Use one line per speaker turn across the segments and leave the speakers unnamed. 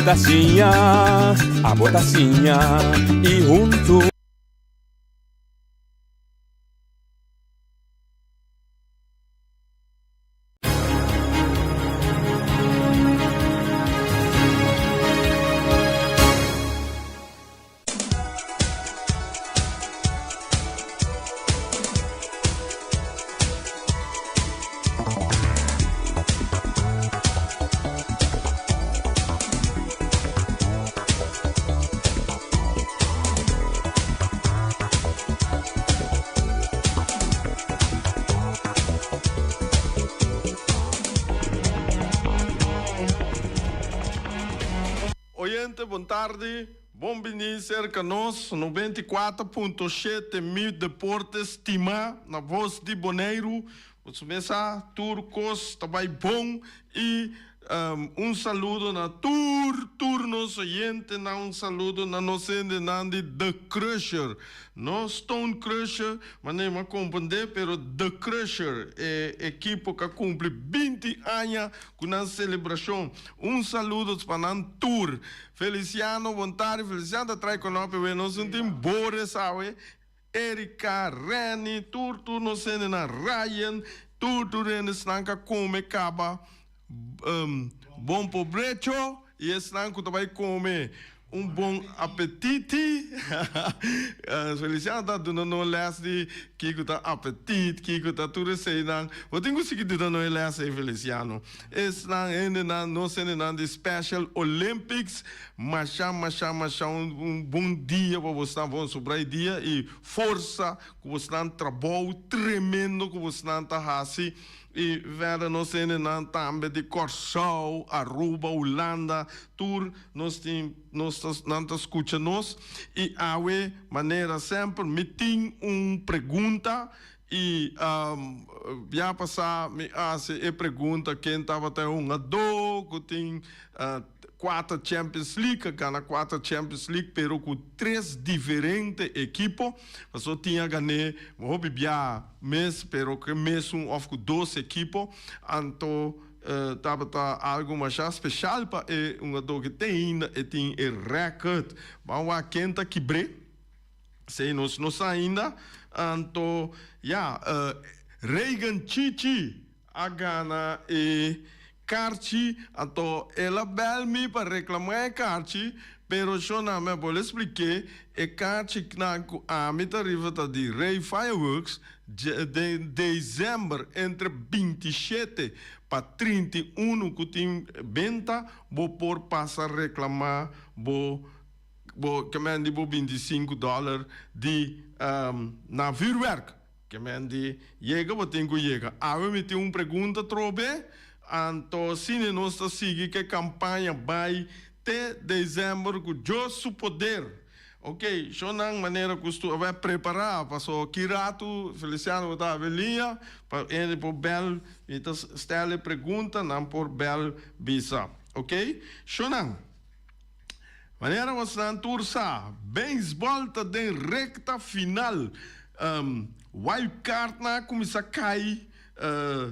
a botacinha e junto.
Boa tarde, bom venir cerca nós, 94.7 mil deportes, Timá, na voz de Boneiro, vamos começar, turcos, também bom, e saludo na nosso oyente, um saludo na nossa de The Crusher, não Stone Crusher, mas nem compreender, pero The Crusher é equipe que cumpre 20 anos com a celebração. Saludo para o tour. Feliciano, boa tarde, Feliciano, traz conosco, nós sentimos Boris, sabe? Erika, Reni, Turtu, nós sentimos na Ryan, Turtu, Reni, Snanka, come, caba, bom provecho, e Snanka também come bom apetite. Feliciano está dando less de que está apetite, que está tudo sendo. Eu tenho conseguido dar less aí, Feliciano. Snang ainda não sendo de Special Olympics, mas bom dia para você, bom sobre dia e força que você está trabalho tremendo que você está assim. E verder nós temos também de Corsau, Aruba, Holanda, Tour, nós escutamos e a maneira sempre me tem pergunta e já passar me hace pergunta quem estava até que tem 4 Champions League, ganha 4 Champions League, pero com 3 diferentes equipos. Só tinha ganhado, vou bibia mês, pero que mês com 2 equipos. Então, estava algo mais especial para que tem recorde. Vamos a quinta quebre, se nós ainda. Então, Reagan Chichi, a Gana e Carchi, então ela belmi para reclamar Carchi, pero eu não me vou explicar, Carchi que a meta riva de Ray Fireworks de dezembro entre 27 para 31 que tem venda, vou por passar a reclamar, vou comendo $25 de navirwerk, que mende chega, vou ter que chegar. Me tem pergunta trobe. Então, se nós seguimos que a campanha vai até dezembro com o poder. Ok, só na maneira que estou a preparar, para o Kirato, Feliciano, está a velinha, para ele por bel, então, stelle pergunta, não por bel bisa. Ok? Só não. Maneira você não tursa, beisebol está de recta final. Wildcard na começa a cair.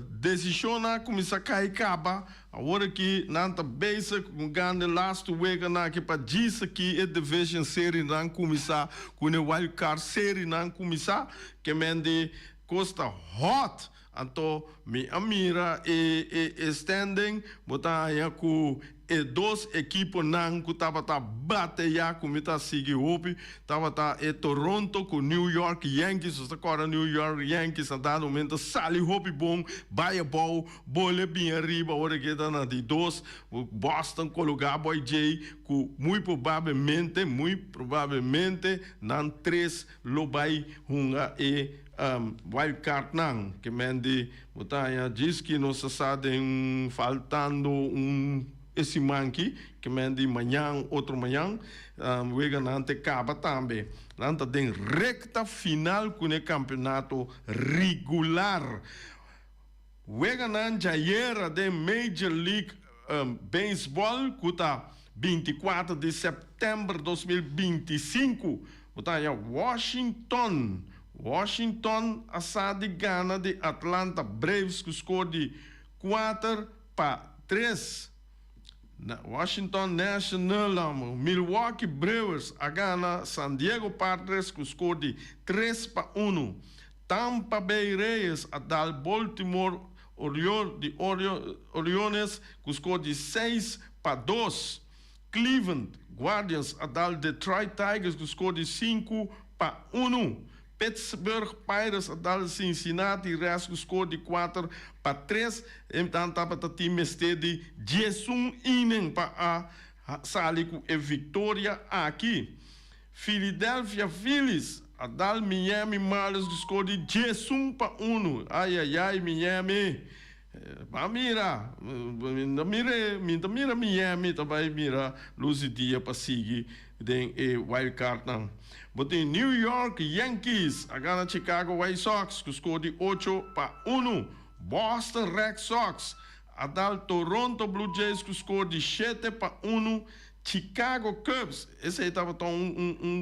Decisão na começa a cair caba agora que nanta base com ganha last week na que para dizer que a division série não começar com o wildcard série não começar que mende costa hot então me amira e standing botar aí com e 2 equipos não que tava bate já como tá seguir hope tava e Toronto com New York Yankees os agora New York Yankees a dado momento sali hope bom vai a bola bem arriba hora que tá na de 2 Boston colocar boy J com muito provavelmente não 3 lo vai hunga e wildcard não que mende botar diz que não se sabe faltando esse manque que mende manhã, outro manhã, o nante acaba também. Nante tem recta final com o campeonato regular. O nante era de Major League Baseball, que está 24 de setembro de 2025, está Washington, assado Gana de Atlanta Braves, que score de 4-3. Washington National, Milwaukee Brewers, agana San Diego Padres, que score de 3-1. Tampa Bay Rays, a dal Baltimore Orioles, que score de 6-2. Cleveland Guardians, a dal Detroit Tigers, que score de 5-1. Pittsburgh Pirates, a dal Cincinnati Reds, que score de 4-3. Então, tava o time de 11 inning para a Salico e vitória aqui. Philadelphia Phillies, a dal Miami Marlins, que score de 11-1. Ai, Miami. Mira Miami, também mira luz e dia para seguir den wild card não. But in New York Yankees, agora Chicago White Sox, que score de 8-1. Boston Red Sox, a dal Toronto Blue Jays, que score de 7-1. Chicago Cubs, esse aí estava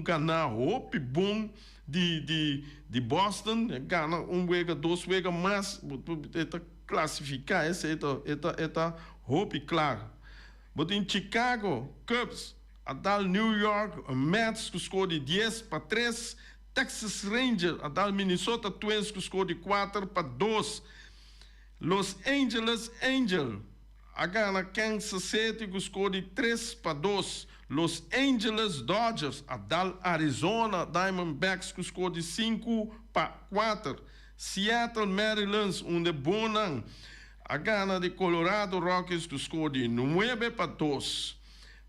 canal hope bom de Boston, ganha vega, 2 vega mais, classificar, esse aí tá hope claro. But in Chicago Cubs, a dal New York Mets, que score de 10-3. Texas Rangers, a dal Minnesota Twins, que score de 4-2. Los Angeles Angels, a gana Kansas City, que score de 3-2. Los Angeles Dodgers, a dal Arizona Diamondbacks, que score de 5-4. Seattle Mariners, onde Bonang, a gana de Colorado Rockies, que score de 9-2.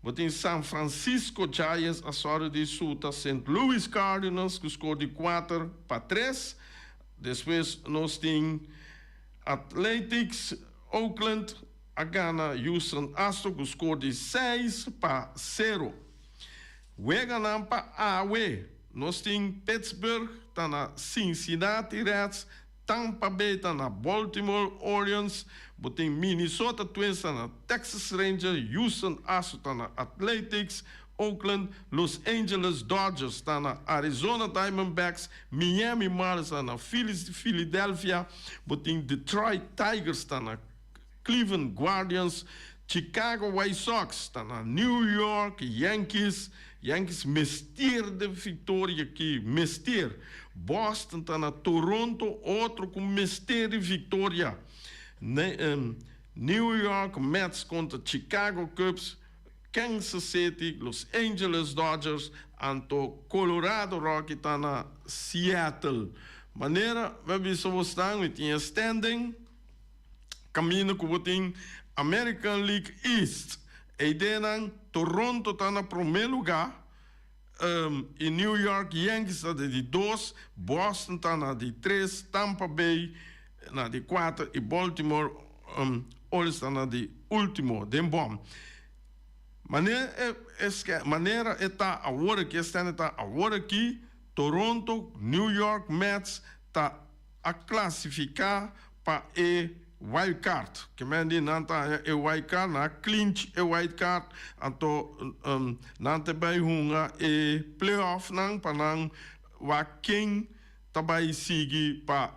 But in San Francisco Giants, a sorte de Suta, St. Louis Cardinals, que score de 4-3. Depois nós temos Athletics Oakland, a gana Houston Astros, que score de 6-0. Weganam para Awe, nós temos Pittsburgh, tá na Cincinnati Reds, Tampa Bay tá na Baltimore Orioles, tem Minnesota Twins tá na Texas Rangers, Houston Astros tá na Athletics, Oakland, Los Angeles Dodgers tá na Arizona Diamondbacks, Miami Marlins tá na Philadelphia, tem Detroit Tigers tá na Cleveland Guardians, Chicago White Sox tá na New York Yankees, mestir de vitória aqui, mestir. Boston está na Toronto, outro com mestir de vitória. New York Mets contra Chicago Cubs, Kansas City, Los Angeles Dodgers, anto Colorado Rockies está na Seattle. Maneira, we tinha standing, caminho que tem American League East. E daí, Toronto está no primeiro lugar. E New York Yankees está de 2, Boston está na de 3, Tampa Bay na de 4 e Baltimore Orioles está na de último, de bom. Maneira está agora que está agora aqui, Toronto, New York Mets está a classificar para wild card, que men die nanta wild card na clinch wild card anto nanta bay hunga playoff nang panang wa king tabay sigi pa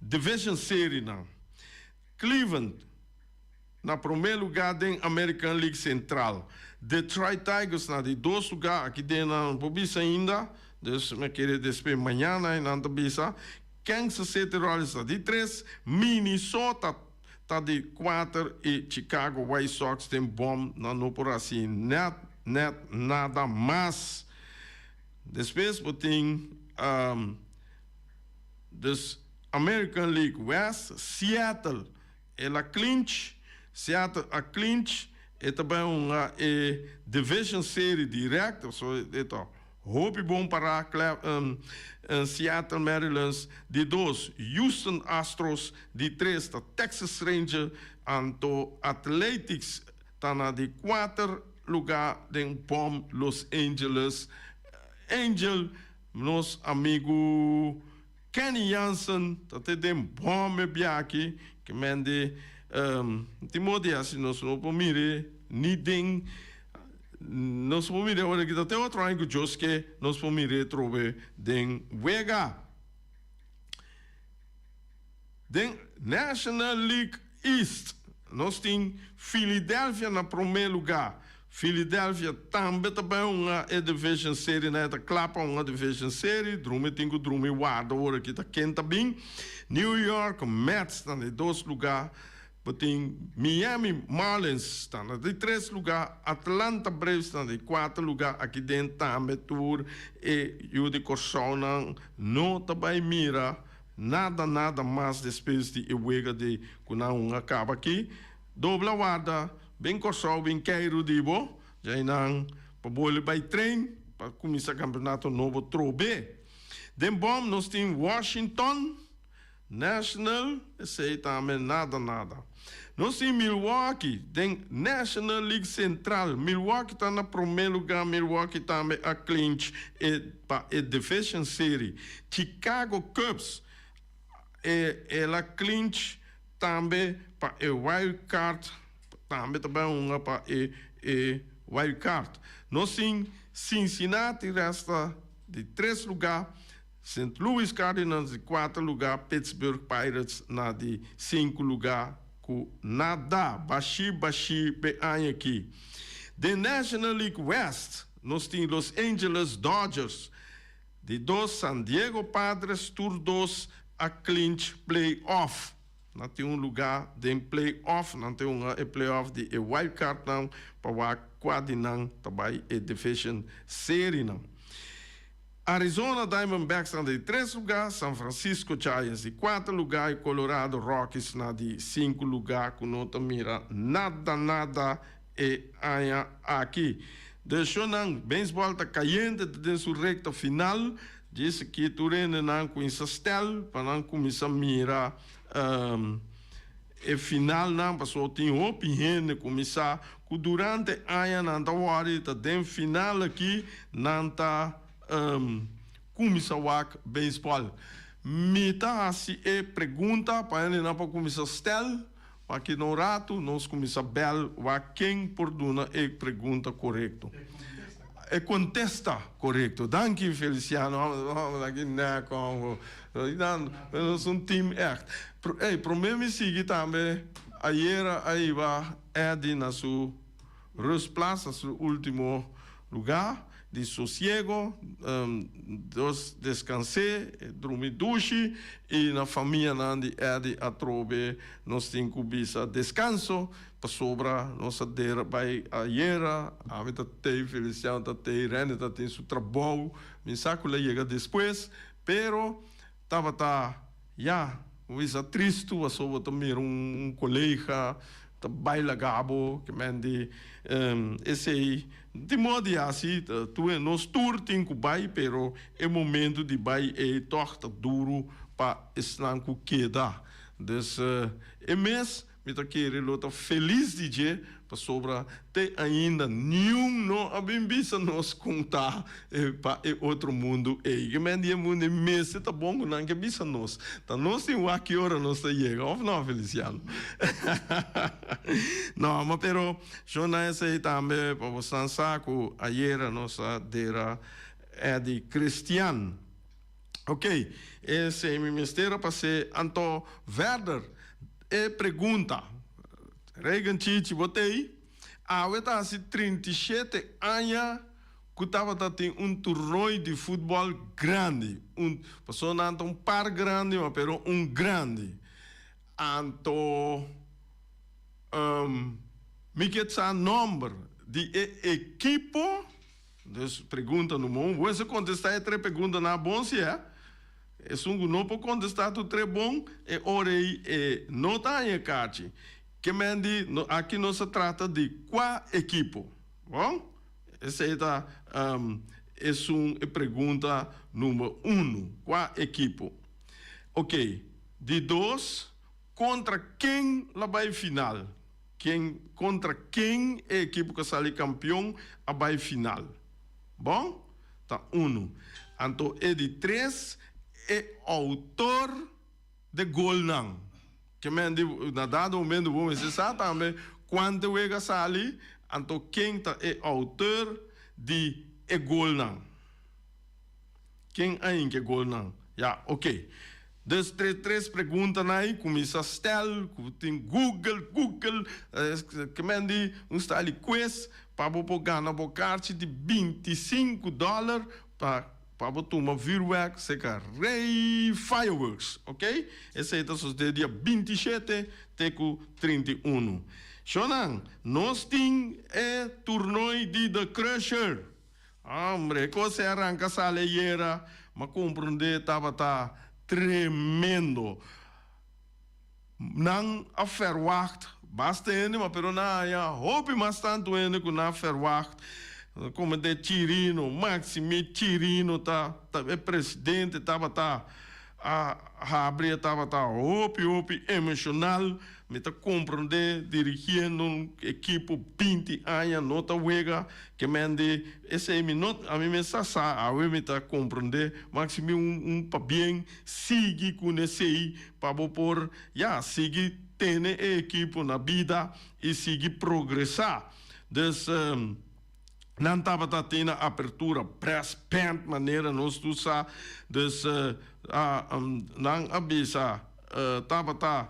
division series nang. Cleveland na primeiro lugar den American League Central. Detroit Tigers na de 2 lugar aqui den na pobisa ainda, dus me querer despedir amanhã na nanta bisa. Kansas City Royals está de 3, Minnesota está de 4 e Chicago White Sox tem bom, não por assim, nada mais. Depois tem this American League West, Seattle, ela clinch, Seattle a clinch, e também uma division series direct, então hope bom para Seattle Mariners de 2, Houston Astros de 3, Texas Rangers, anto Athletics está na de 4 lugar de bom Los Angeles Angel, nosso amigo Kenny Jansen, tá de bom aqui, que mende Timothy assim nós não podemos nem nós podemos ver agora que até outro ano que Jos que nós podemos retrover den Vega, den National League East, nós temos Philadelphia na primeiro lugar. Philadelphia também uma division série, né? Tá clapa uma division série. Drume tinha Drume guarda agora aqui tá quente bem. New York Mets está em 2 lugares. Tem Miami Marlins está em 3 lugares. Atlanta Braves está em 4 lugares. Aqui dentro também tour e eu de Corsona não também mira nada mais depois de eu de quando acaba aqui. Dobla guarda. Bem Corsol, bem Cairo, dibo. Já não para bolha by trem para começar o campeonato novo trobe. Den bom nós temos Washington National, esse também nada. Nós temos Milwaukee, den National League Central. Milwaukee está na primeiro lugar, Milwaukee também a clinch para a Division Series. Chicago Cubs, ela clinch também para a Wild Card. Também uma para wild card. Nós temos Cincinnati resta de 3 lugares, St. Louis Cardinals de 4 lugares, Pittsburgh Pirates na de 5 lugares, com nada, baixi bem aqui. The National League West, nós temos Los Angeles Dodgers, de 2 San Diego Padres, Tour 2 a clinch playoff. Não tem lugar de playoff, não tem playoff de wild card não, para quase não também é division série não. Arizona Diamondbacks está de 3 lugares, San Francisco Giants de 4 lugares, Colorado Rockies na de 5 lugares, com nota mira nada e aqui. Deixou não, beisebol está caindo de sua recta final, disse que Turene não com essa stel, para não começar a mirar e final não passou tinha opinião começar que durante a não tá worry tá den final aqui não tá começar o beisebol me tá assim pergunta para ele não para começar stel para que no rato nós começar bel wa quem por duna e pergunta correto e contesta correto. Danke Feliciano. Aqui não com nós um time echt. Pro me sigue também. Ayer aí vai Edi na sua resplaça, seu último lugar de sossego, descansei, dormi duche e na família nandi Edi a trobe nós tem cubisa descanso. Para sobra nossa dera vai ayer a meta tem Feliciano tem René tem seu trabalho me saco lá chega depois pero tava já uisa triste a sobra também colega tá baila gabo que mande esse de modo assim tu é nos tour tem que vai pero é momento de vai é torta duro para eslanco queda des mês me tá querendo estar feliz de dia para sobra tem ainda nenhum não abembisa nos contar para outro mundo que mende mundo mês tá bom não que bisa nós tá nós tem o que hora nós tá chega ou não Feliciano não mas pero jornal esse também para você saco ayer nossa dera é de Cristiano ok esse é meu mistério para ser Anto Werder e pergunta, Reagan Chichi, botei, tá assim 37 anos que estava tendo torneio de futebol grande, passou não par grande, mas pero grande. Então, me quer saber número de equipo, dus pergunta no mundo, você contestar 3 perguntas na bom se é? Não pode contestar tudo é bom e orei não tá em carte que mende aqui não se trata de qual equipo bom essa é uma pergunta número 1 qual equipo ok de 2 contra quem lá vai final contra quem é a equipe que sai campeão a vai final bom tá 1 então é de 3 é autor de gol não que mende na dado momento vamos dizer também quando chega ali então quem é autor de gol não quem é que gol não ok Dus três perguntas aí, começa a estar, tem Google, que mande está ali quiz, para você ganhar uma carta de $25 para você tomar virweg, seca Ray Fireworks, ok? Esse é o dia 27 até 31. Shonan, nós temos torneio de The Crusher. Hombre, você arranca essa leieira, mas compreender, estava tremendo. Não a verwacht, basta ainda, mas pero na hope mais tanto ainda que na verwacht. Como de Tirino, Maximi Tirino, é presidente, a abrir, hope emocional, me compreender, dirigindo equipo 20 anos, nota wega, que mende, esse minuto, a mim me sassa, a mim me compreender, Maximi bem, siga com esse aí, para por, siga ter equipo na vida e siga progressar. Não estava tendo abertura, press pant, maneira, nós tu sa, não avisa, estava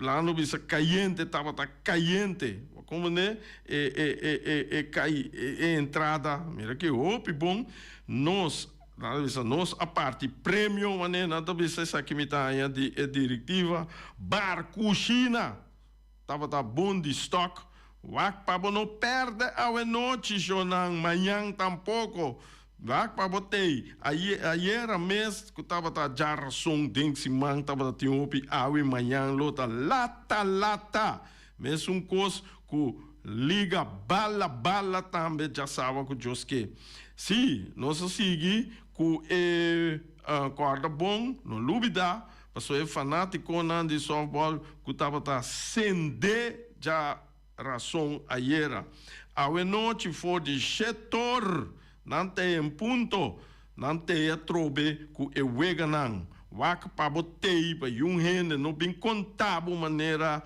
lá no bisa caliente, estava caliente, como né, entrada, mira que opi bom, nós a parte prêmio, maneira, nada bisa essa que me tá aí de diretiva, bar, coxina, estava bom de estoque. Wak para não perde a noite, Jonan, manhã tampouco. Wak para botei. Ayer mês que estava a jar som dentro se man estava a tinhopi awi manhã lota lata. Mesmo coisa que liga bala também já sabe que Joske. Se nós seguir com corda bom, não lubida, passou é fanático nan de softball que estava a acender já razão ayer. A noite foi de setor, não tem ponto, não tem a trobe que é veganan. Wak para botei para rende, não bem contável maneira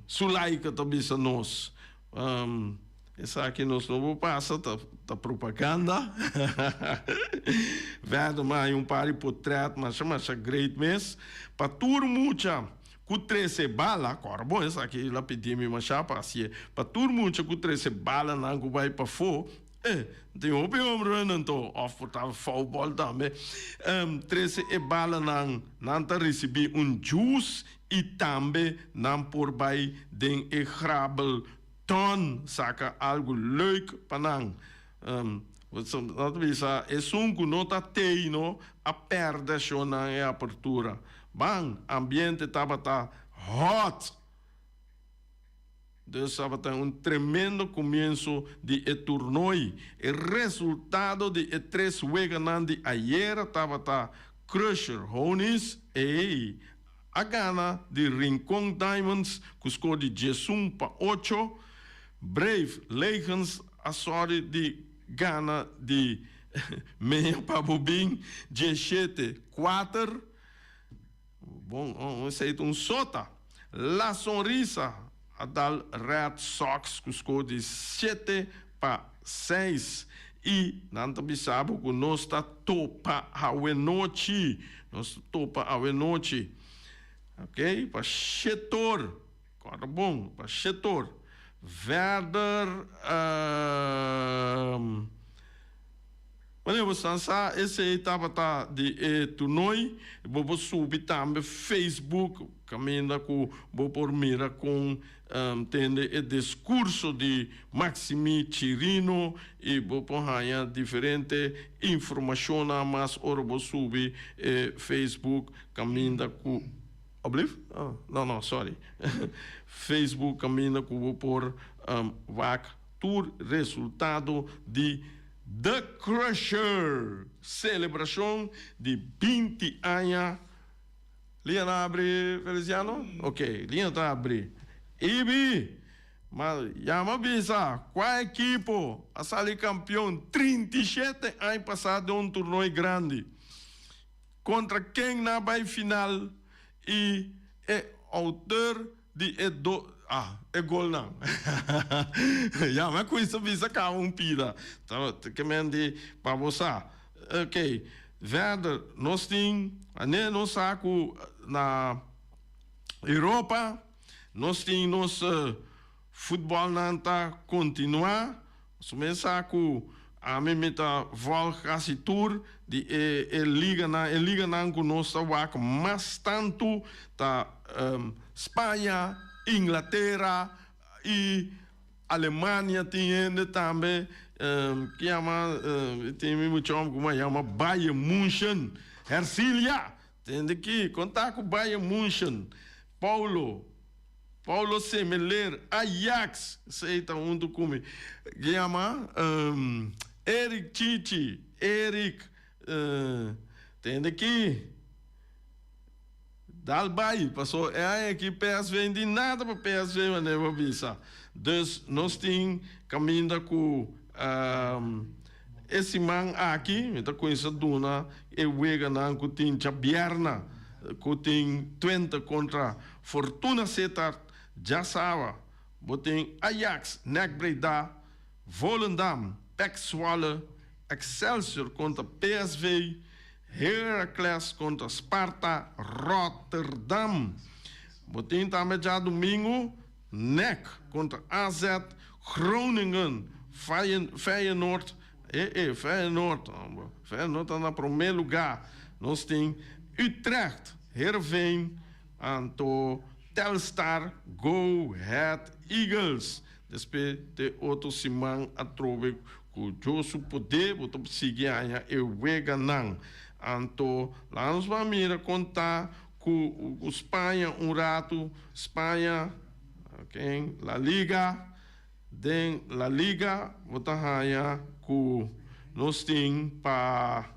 sulaica também se nós. Essa aqui nós não passa, tá propaganda. Vendo mais par de portrait, mas chama great mess. Para tudo mucha. Com 13 bala, agora bom, essa aqui lá pedi me machar para assim, para todo mundo com 13 bala não que vai para fora, tem um homem não tô, ofertava futebol também, 13 bala não tá receber juice e também não por vai den grabel ton saca algo leuk para não, dat is que não tá tendo a perda só na abertura. Bang, ambiente estava hot. Dus estava tremendo começo de torneio. O resultado de três weganan de ayer estava Crusher Honis e a Gana de Rincon Diamonds, que score de 11 para 8. Brave Legends, a sorte de Gana de Meia para Bobin, 17-4. Bom, esse é sota. La Sonrisa, a dal Red Sox, que score de 7 para 6. E, não sabe que nós está topa a noite. Nós topa a noite. Ok? Para setor. Agora, bom, para setor. Verder. Quando você lançar esse etapa de torneio, vou subir também Facebook, caminha com vou por mira com tende o discurso de Maximi Tirino e vou por diferente informação mas ora vou subir Facebook caminha com não, sorry. Facebook caminha com vou por vac tour resultado de The Crusher, celebração de 20 anos. Linha abre, Feliciano? Ok, linha está abre. Ibi, mas já me avisa, qual equipe a sair campeão 37 anos passado um torneio grande. Contra quem na vai final e é autor de é gol não. Já, mas com isso visa cá pira. Que mende para você. Ok. verder, nós temos, nós saco na Europa, nós temos futebol nanta continuar, nós saco a meta volcasi tour de liga na conosco wak mas tanto ta Espanha, Inglaterra e Alemanha tem também que chama tem muito como chama Bayern München, Hersilia, tem que contar com Bayern München, Paulo Semeler, Ajax, sei tá do come, que chama Eric Chichi, tem aqui Dalbai, passou é que PSV de nada para PSV, mas não visa. Dus nós tem caminho com esse man aqui, então com essa duna, eu vega na que tem Jabierna, que tem 20 contra Fortuna Sittard, já sabe, tem Ajax, NEC Breda, Volendam, PEC Zwolle, Excelsior contra PSV, Heracles contra Sparta, Rotterdam. Botem também já domingo, NEC contra AZ, Groningen, Feyenoord, Feyenoord está no primeiro lugar. Nós temos Utrecht, Heerenveen, Anto, Telstar, Go Ahead Eagles. Depois de outro semana a trove com o Josu poder, botou seguir aí eu vega não. Anto, lá nós vamos mirar contar com Espanha rato, Espanha, ok, La Liga, den La Liga, botar aí com nós tem para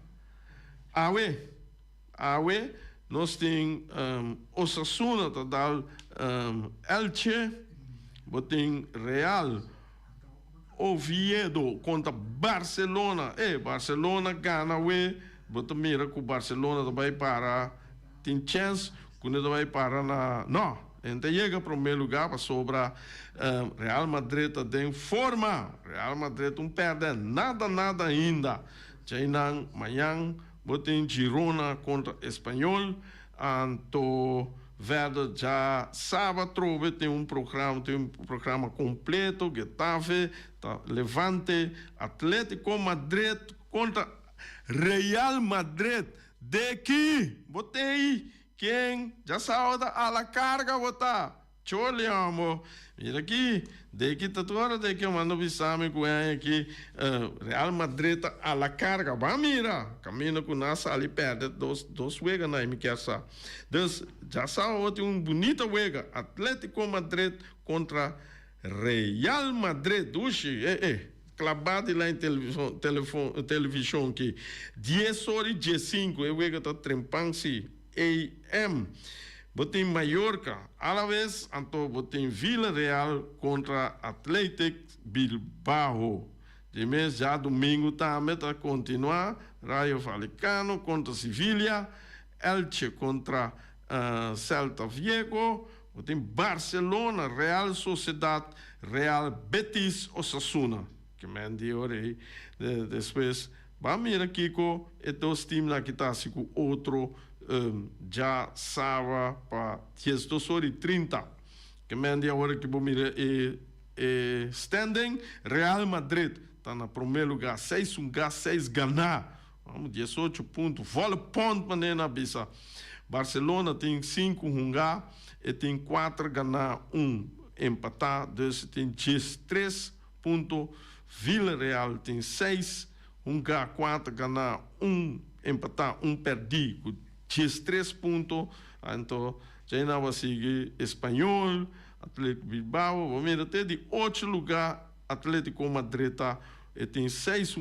Awe, nós tem Osasuna, tá dal Elche, botem Real Oviedo contra Barcelona. Barcelona gana botem mira com Barcelona também para tem chance quando vai para na não, então chega para o primeiro lugar para sobrar Real Madrid tem forma, Real Madrid não perde nada ainda. Já amanhã botem Girona contra Espanhol, anto Verde já sábado tem um programa completo, Getafe, Levante, Atlético Madrid contra Real Madrid. Daqui, botei quem já sabe a la carga botar. Choliamo. Mira aqui, daqui tá toda daqui eu mando visame com aqui Real Madrid a la carga. Vai mira, caminho com nessa ali perde dos wega na me quer sa. Dus já sabe um bonita wega Atlético Madrid contra Real Madrid. Dushi, clavado lá em televisão que 10 horas e 15 eu vou estar trempansi AM. Botem Mallorca, Alavés, então botem Vila Real contra Atlético Bilbao. De mês já domingo também está continuar Rayo Vallecano contra Sevilha, Elche contra Celta Vigo, botem Barcelona, Real Sociedad, Real Betis, Osasuna. Que me diore depois vamos ir aqui com estes times aqui tá com outro já sabe para 10:30 que me diore que vou mirar standing Real Madrid está na primeiro lugar 6 ganhar vamos 18 pontos vale ponto maneira bisa Barcelona tem 5 ganhar e tem 4 ganhar 1 empatar 2 tem 13 pontos Villarreal tem 6, 4 ganhar, 1 empatar, 1 perder, com 13 pontos. Então, já não vai seguir Espanhol, Atlético Bilbao, vamos ver até de 8 lugares, Atlético Madrid tem 6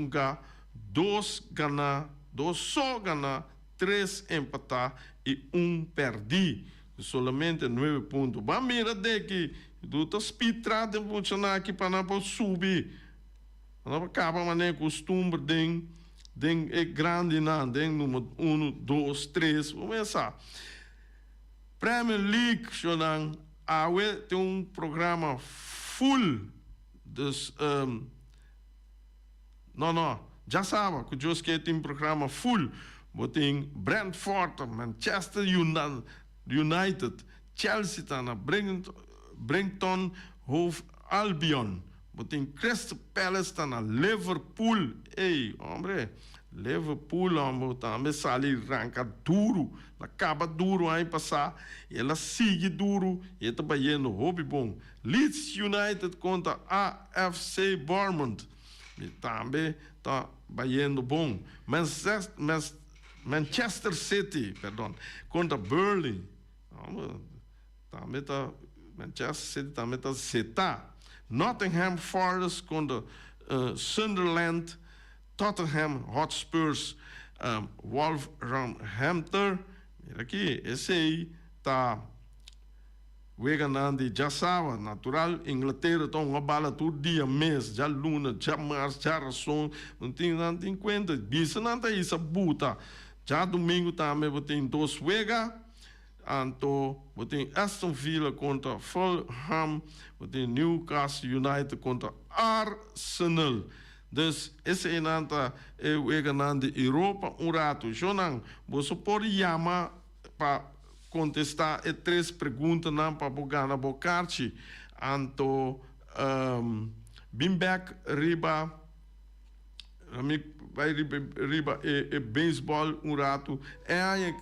2 ganhar, 2 só ganhar, 3 empatar e 1 perder, solamente 9 pontos. Vamos ver até que do speedrad funcionar aqui para não subir. Não acaba maneira costume den é grande não den número 1, 2, 3 vamos começar Premier League Shonan Awe tem programa full dos não já sabe que os que tem programa full boting Brentford, Manchester United, Chelsea tana, Brighton Hove Albion, boting Crystal Palace tana, Liverpool, hey, hombre, Liverpool, hombre, também sali ranca duro, acaba duro aí passar, ela sigue duro, e tá baiano, hobby bom. Leeds United contra AFC Bournemouth, e também tá baiano bom. Manchester City, perdão, contra Burnley, também tá, Manchester City também tá zeta. Nottingham Forest contra Sunderland, Tottenham Hotspurs, Wolverhampton. Mira aqui, esse aí tá ganhando, já sabe, natural, Inglaterra está uma bala todo dia, mês, já luna, já março, já razão, não tem conta, isso não tem isso, buta. Já domingo também vou ter dois Wega, então vou ter Aston Villa contra Fulham, vou ter Newcastle United contra Arsenal. Dus esse é nanta ganhando Europa rato. Jonan, você pode chamar para contestar e três perguntas não para bogar bocarte. Anto Bimbeck riba, vai riba e beisebol rato. É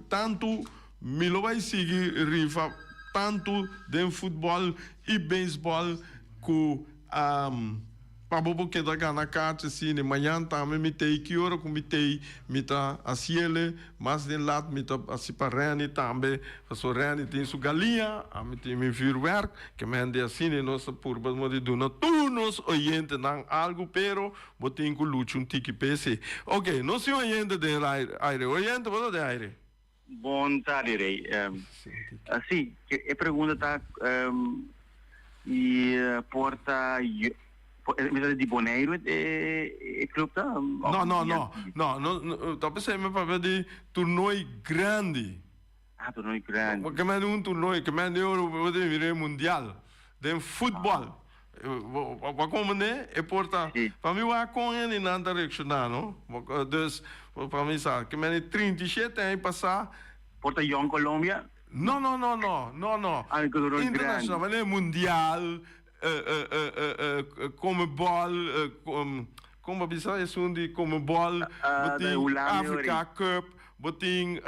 tanto Milo vai seguir riba tanto de futebol e beisebol que para bobo que da gana carta assim, manhã também me tem que hora com me tem me tá assim ele, mas de lado me tá assim para Reni também, para Reni tem sua galinha, a me tem me vir werk, que me ande assim nossa por mas de dona turnos oyente não algo pero botem com luto tiki PC. Ok, não se oyente de aire, oyente boa de aire.
Bom tarde, Rei. Assim, a pergunta está e porta de Bonaire é clube tá?
Não, tá pensando para ver de torneio grande.
Ah, torneio grande.
Porque é torneio, que é Euro mundial, de futebol. Como né? É porta, para mim vai com ele na direcional, não? Dus para mim sabe, que é 37 aí passar.
Porta Young Colômbia?
Não. Internacional, é mundial. Como bol, como bisa é sundi como bol, boting Africa Cup, boting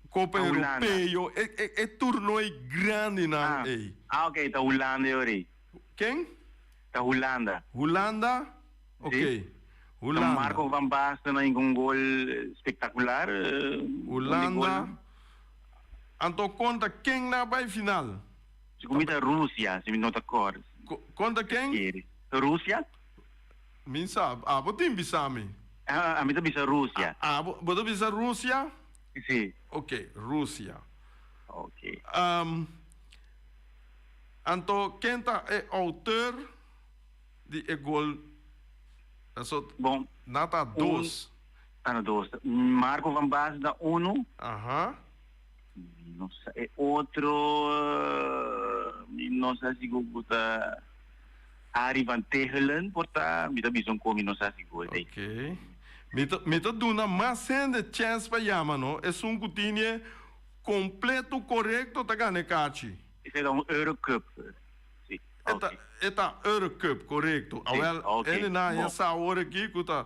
Copa Europeu, é torneio grande na aí.
Ok, tá Holanda ori.
Quem?
Tá Holanda.
Holanda? Ok. Holanda.
Marco Van Basten na um gol espetacular.
Holanda. Então conta quem na vai final?
Se comida Rússia, se me nota cor.
Conta quem?
Rússia?
Min sabe. Botim bisami.
A mim também é Rússia.
Botim bisa Rússia?
Sim.
Ok, Rússia.
Ok.
Então, quem é autor de gol?
Bom.
Nata 2.
Ana 2. Marco Van Basten da 1.
Aham.
Não sei, outro, não sei se está Ari Van Tegelen, porta, me dá visão como não sei se gosta.
Ok. Me tá dando mais chance para chamar, não? É que completo, correto, tá ganhando cachi.
Esse é um Eurocup. Sim.
Eta Eurocup, correto. Ele na essa hora aqui, que tá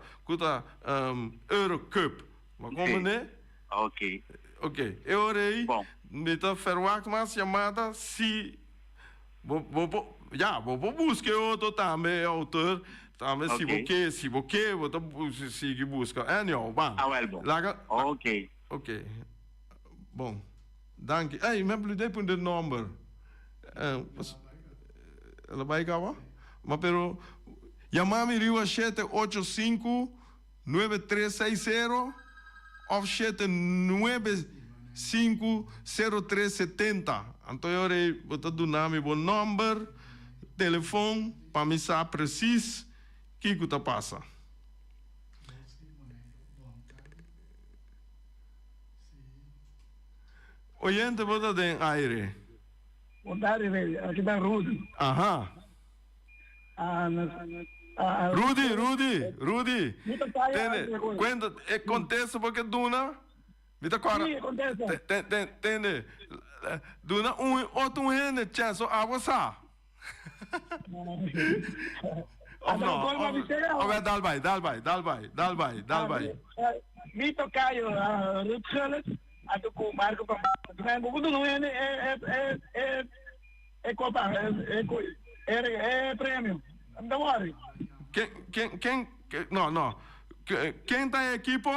Eurocup. Mas como né?
Ok.
Ok, eu orei. Bom. Me tá ferroac mais chamada se vou buscar outro também autor também se você vou seguir busca. Anyway, bom.
Ok.
Ok. Bom. Danke. Ei, me bludei por de número. Ela vai cá, mas pero chamar-me Rio 785 9360 of 7950370. Então eu vou te dar meu número, telefone, para me saber preciso o que está passa. Oyente, você tem aire?
Boa tarde, velho. Aqui está Rudo.
Aham. Rudy.
Mita kaya.
Tende, quando acontece porque Duna, mita agora.
Sim, acontece.
Tende, Duna outro rende chance água sa. Of no, dal vai.
Mito kayo, Ruud Gullit, ato ko Marco Pambato. Kaya bukudo no Copa, prêmio. Don't worry.
Não. Quem tá a equipo?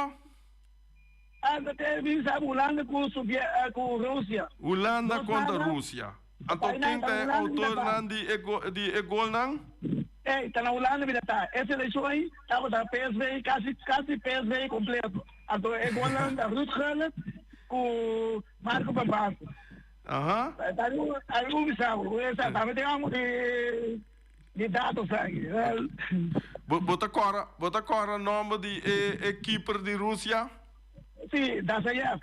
Até visa Holanda com Rússia.
Holanda contra Rússia. Então quem tá o autor de gol não?
Tá na Holanda vida tá. Essa eleição aí, tava da PSV, quase PSV completo. Então é Holanda, Ruud Gullit com Marco Pambato.
Aham.
Aí o visão, essa tá, tem algo de dados aí.
Bota agora o nome de equipe de Rússia?
Sim, Dasayev.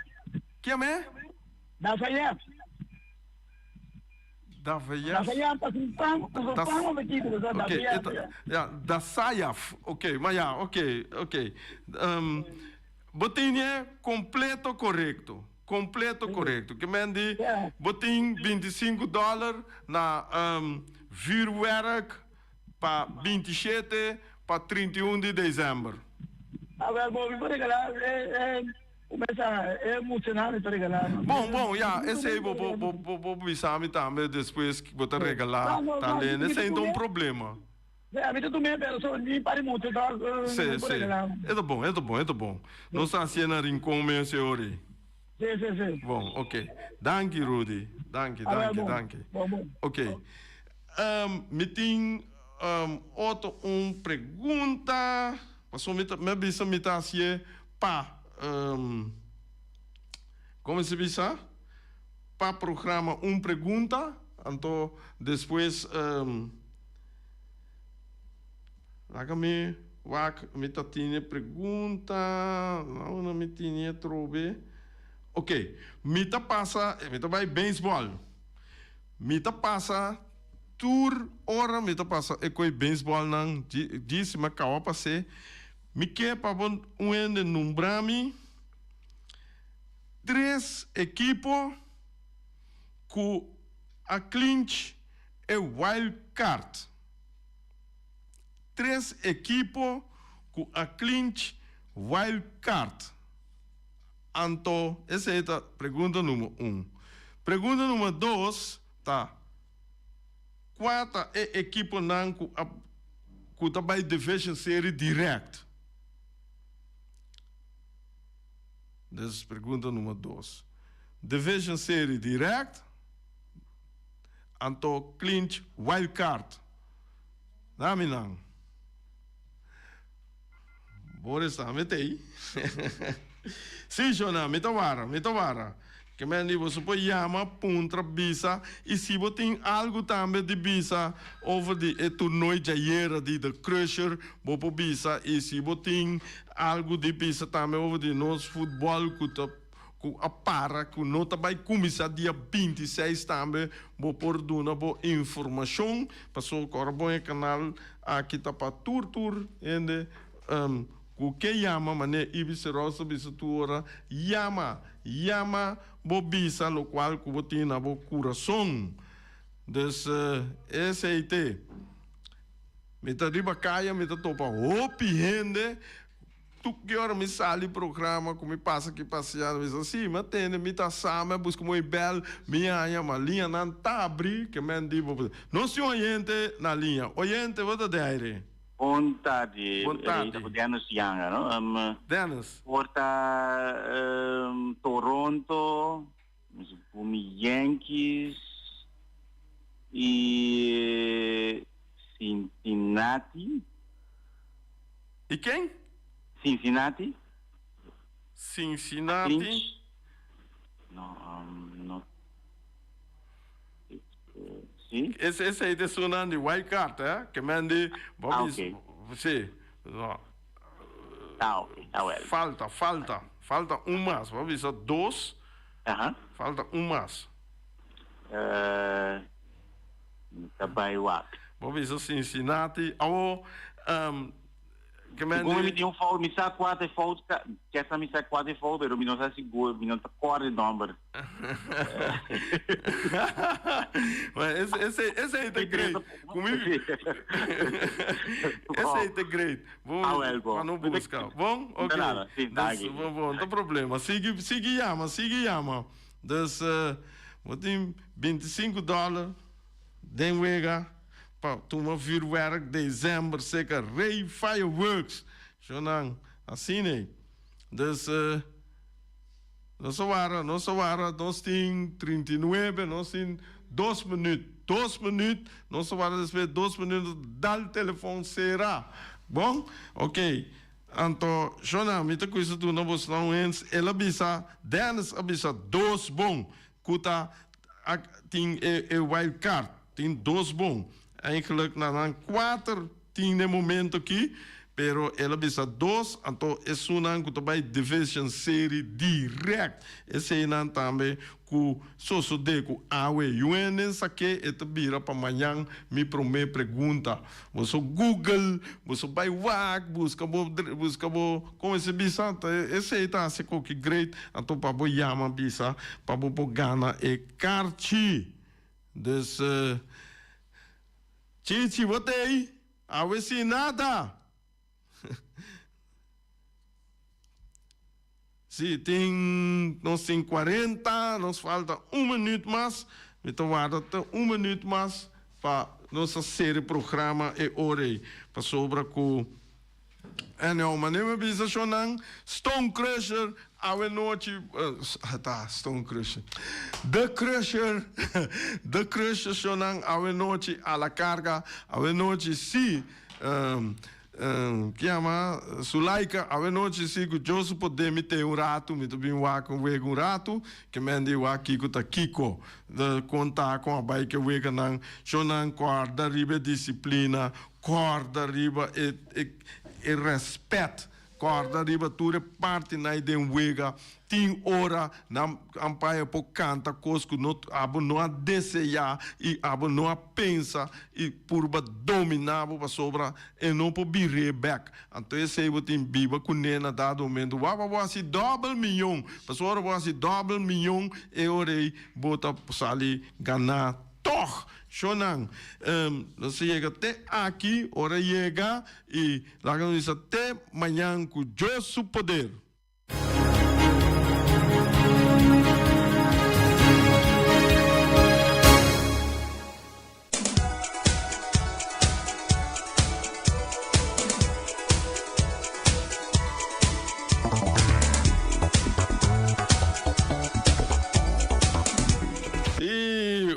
Quem é?
Dasayev. Dasayev tá com o equipe do Dasayev.
Dasayev. Ok, mas ok. Botinha completo correto. Que mende botin $25 na vuurwerk para 27 para 31 de dezembro.
Agora, vou regalar, começa emocionante para regalar.
Bom, esse aí vou avisar também depois que vou te regalar. Tá lendo, esse aí não é um problema.
A vida do meu é só nem para muito, então.
Sim. É bom. Não está sendo rincão meu senhor.
Sim.
Bom, ok. Danke, Rudy. Danke.
Bom.
Ok. Me tem outra pergunta. Passou me bisa me tá assim pa como se diz? Pa programa pergunta, então depois me tá tinha pergunta, não me tinha trobe. Ok, me tá vai beisebol. Me tá passa tour hora me tá passa coi beisebol não disse me cava passe. Me quer para de nombrami 3 equipos com a clinch e wild card. 3 equipos com a clinch wild card. Então, essa é a pergunta número 1. Pergunta número 2, tá? 4 equipos não com também division série direct. Essa é a pergunta número 2. Division série direct. Então, clinch wild card. Nami não. Boris, metei. Sim, Jona, me tawara. Que me diz, você pode chamar puntra bisa e se você tem algo também de bisa over de torneio de ayer de the crusher, você bisa e se você tem algo de bisa também over de nosso futebol que a para que não vai começar dia 26 também, você pode dar boa informação, passou agora bom canal aqui tá para tour ende o que chama mané ibis rosa bisatura chama bobisa lo qual que você na bo coração des SAT me tá riba caia me tá topa opi rende tu que hora me sale programa como me passa aqui passeando mas assim mas tem me tá sama busca muito bel minha uma linha não tá abrir que me digo não se oriente na linha oriente você de
Vontade. Dennis Younger, no?
Dennis.
Porta Toronto, Yankees e Cincinnati.
E quem?
Cincinnati.
Não. Esse aí de sonando de wild card, que mande
ok.
Você.
Tá ok, tá well.
Falta mais, vamos ver 2. Falta mais.
Tá bem wak.
Vamos ver Cincinnati. que
Como me tinha foul, me sa 4 foul, que essa me sa 4 foul, pero me não sa seguro, me não tá 4 number.
Mas esse aí tá great. Comigo. Esse aí tá great. Vamos para não buscar. Bom, ok. Bom, não tem problema. Sigue yama. Dus, wat in $25. Den wega. Toen we vuurwerk, december, zeker, Ray Fireworks. Zolang, assim nee. Dus, nós temos 39, nós temos 2 minutos. 2 minutos, nós vamos despedir 2 minutos, dal telefone será. Bom? Ok. Então, Jonah, muita coisa tu não você não ens, ela bisa, Dennis abisa 2 bom. Kuta, tem wild card, tem 2 bom. Eigenlijk na 4 tem no momento aqui, pero ela bisa 2, então é sunan que vai division série direct. Esse aí não também que só de que awe yuenen saque et bira para amanhã me promete pergunta. Você Google, você vai WAC, busca como esse bisa, esse aí tá se que great, então para bo yama bisa, para bo gana e carti. Dus Chichi, wat aí? Awe se nada. Sim, nós temos 40, nos falta 1 minuto mais. Então, guarda 1 minuto mais para nossa série programa e hora para sobra com não, mas nem me bisa sonang Stone Crusher, awe noite, Stone Crusher. The Crusher sonang awe noite a la carga, awe noite si que ama Sulaika, awe noite si que Josu pode me ter rato, me também com rato, que me ande aqui com Kiko, de contar com a bike wega nang sonang corda riba disciplina, corda riba e respeito, corda riba tudo parte na ideia wega, tem hora na ampaia por canta cosco no abo não a desejar e abo não a pensa e por dominar para sobra e não por birre back. Então esse aí tem biba com nena dado momento, assim $2 milhão, pessoal assim $2 milhão e orei bota sali ganhar toch. Shonang, nós chega até aqui, hora chega e lá nós até amanhã com Deus o poder.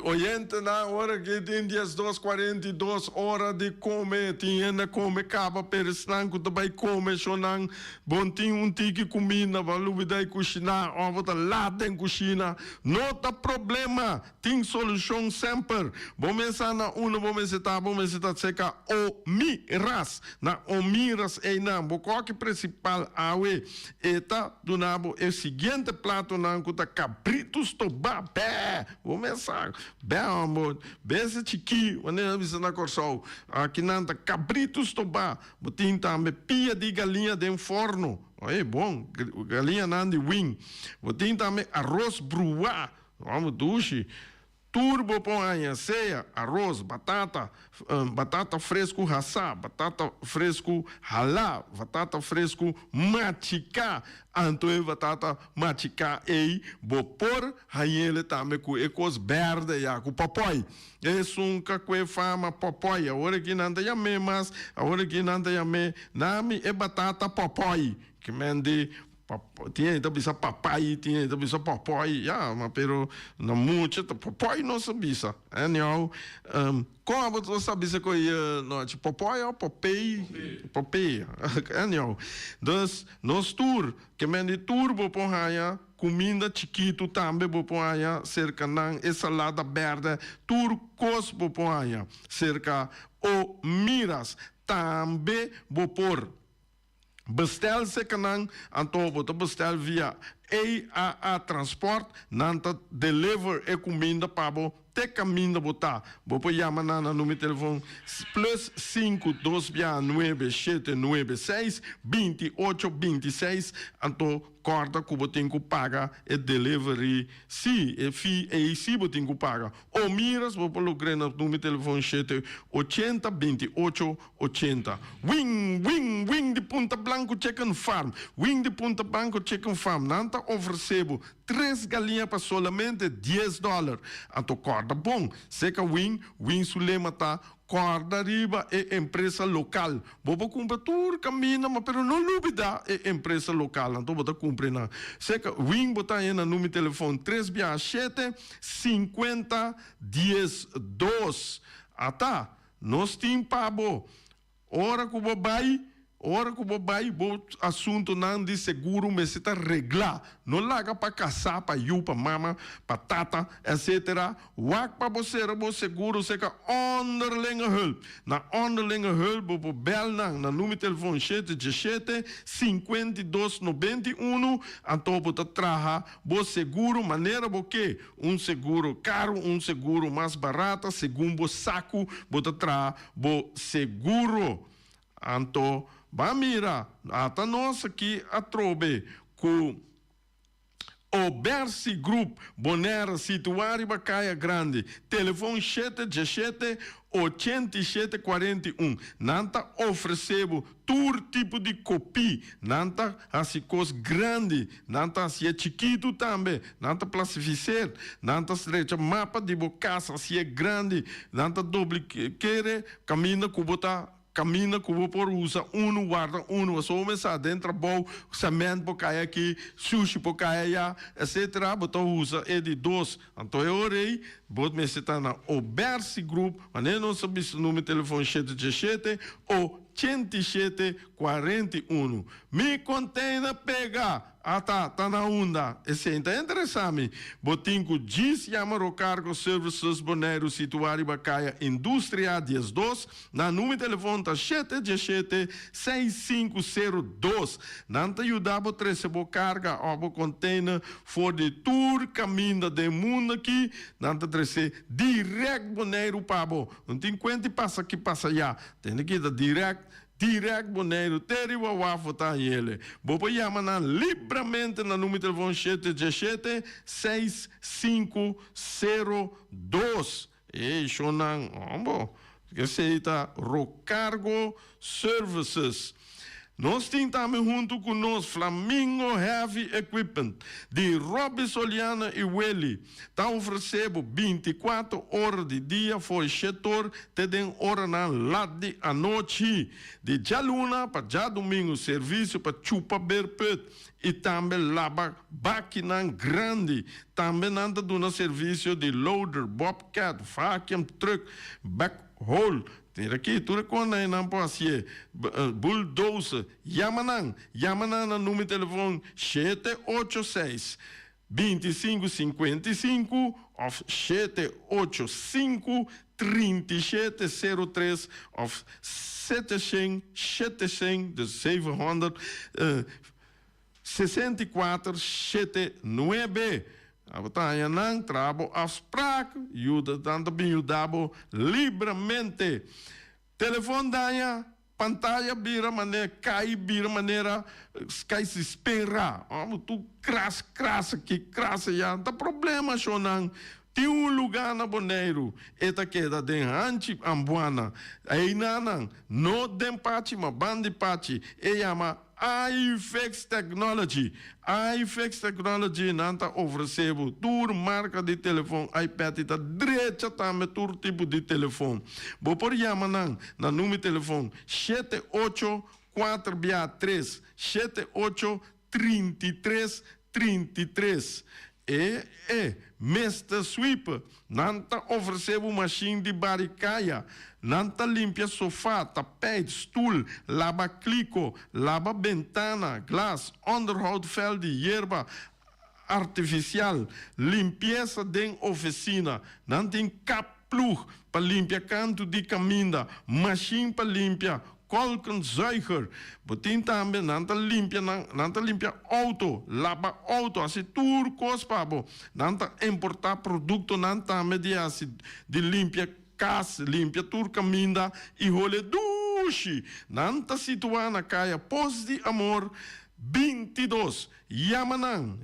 Oyente na hora que tem 10:42 horas de comer, tinha comer caba peresnanco também comer chonang, bom tinha tiki comida, valeu daí cozinhar, ou tá lá tem cozinha, não tá problema, tem solução sempre. Bom pensar na bom pensar seca o miras, na o miras é na, bo que principal awe, eta do nabo é o seguinte prato na que tá cabritos toba, pé, bom pensar. Bem, amor, bem esse tiqui, maneira de na corção, aqui nanta cabritos toba, botin também pia de galinha de forno, é bom, galinha nan de wing, botin também arroz bruá, vamos duche, turbo põe ceia, arroz, batata fresco raçá, batata fresco halá, batata fresco matica, antoe batata matica ei, bopor, ele também com ecos verde ya com papai. É um cacué fama papai, agora que não tem mas agora que não tem nami é batata papai, que mende tinha então bisa papai, tinha então bisa papai, ya, mas pero na mucha papai não sabia, é não, como você sabe se coi não tipo papai ou papai, é não, dus nos tour que mende turbo porraia comida chiquito também bopoaia cerca nan e salada verde turcos bopoaia cerca o miras também bopor bestel se kanang anto bota bestel via EAA Transport, nanta deliver e comida para te caminho botar. Vou chamar na número de telefone plus 5299796 2826. Então, corta que você tem que pagar e delivery. Se e fee e se você tem que pagar. Ou miras, vou pôr o número de telefone 80 28 80. Wing de Punta Blanco Chicken Farm. Wing de Punta Blanco Chicken Farm. Nanta oferecebo 3 galinhas para solamente $10. Então, corda bom. Seca wing sulema tá corda riba é empresa local. Bobo compra tudo caminha, mas pero não lubida é empresa local. Então, bota compra na. Seca wing bota aí na número de telefone 367 50 10 2. Ata, nós tem pabo. Ora que vou vai. Ora que vou assunto não de seguro, mas está reglar. Não larga para caçar, para you, para mama, para tata, etc. Wak para você, seguro, seca onderlinge hulp. Na onderlinge hulp, vou bel na número de telefone 717 52 91. Então, vou trabalhar, vou seguro, maneira porque seguro caro, seguro mais barato, segundo saco, vou trabalhar, vou seguro. Então, ba mira, ata nós aqui a trobe com o Bercy Group, Bonera, situado em Bacaia Grande, telefone 717 8741. Nanta oferecebo todo tipo de copy, nanta assim coisa grande, nanta assim é chiquito também, nanta classificar, nanta estrecha mapa de casa assim é grande, nanta doble querer, caminha com botar caminha que vou por usa guarda só começar dentro bom cimento por cair aqui sushi por cair etc botar usa é de 2. Então eu orei vou me sentar na Bercy Group, mas não sabe o número de telefone 717 ou 8741. Me container pega. Tá na onda. Esse é interessante. Botinco diz Yamaro Cargo Services Boneiro situado em Bacaia Indústria 12. Na número de telefone tá 717 6502. Nanta ajudava a trazer carga ou container for de tour caminho do mundo aqui. Nanta trazer direto Boneiro Pabo. Não tem quanto passa aqui passa já. Tem que dar direto Boneiro, teri wa wafo tá ele. Bobo yamana livremente na número de telefone 717 6502. Ei, Shonan, ombo, que seita Rocargo Services. Nós temos também junto conosco Flamingo Heavy Equipment, de Rob Soliana e Welly. Está oferecendo 24 horas de dia for setor, tem hora na lade à noite. De já luna para já domingo, serviço para chupa berpet. E também lava máquina grande. Também anda dando serviço de loader, bobcat, vacuum truck, backhoe. Aqui, tudo quando é não pode ser bulldozer, Yamanan no número de telefone 786 2555 ou 785 3703 ou 700 6479. Abataya nang trabo afspraak, juda dan de biudabo livremente. Telefone daia, pantalla bira maneira, cai bira maneira, cai se espera. Tu crasa que crasa já, não tem problema, Shonan. Tem lugar na Boneiro, eta queda den anti ambuana. Aí não den pati, mas bandi pati, e chama iFix Technology. iFix Technology nanta oferecebo toda marca de telefone, iPad da direita também todo tipo de telefone. Vou por chamar na número de telefone 78463 783333. Mr. Sweeper, nanta oferecebo machine de baricaia, nanta limpia sofá, tapete, stoel, lava clico, lava ventana, glass, onderhoud vel de hierba artificial, limpeza de oficina, nanta cap plug para limpar canto de caminda, machine para limpar kolkenzuiger. Botin também nanta limpia auto, lava auto, assim tudo cospa bo. Nanta importar produto nanta media assim de limpia casa, limpia tur caminda e role duche. Nanta situar na caia Pós de Amor 22. Yamanang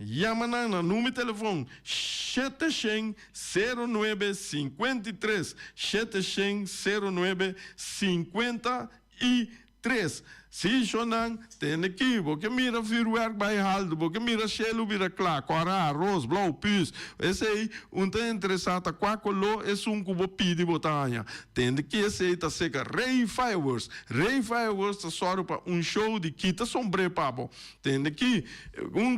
na número de telefone 700-0953 700-0953. Se Jonan tem aqui, porque mira virwerk bij halde, porque mira chelo vira klaar, cora, arroz, blauw, pus. Esse aí, tem interessado, quacolo, é cubo pide botanha. Tem que esse aí tá seca, Ray Fireworks. Ray Fireworks tá só para show de quita sombre pabo. Tem que,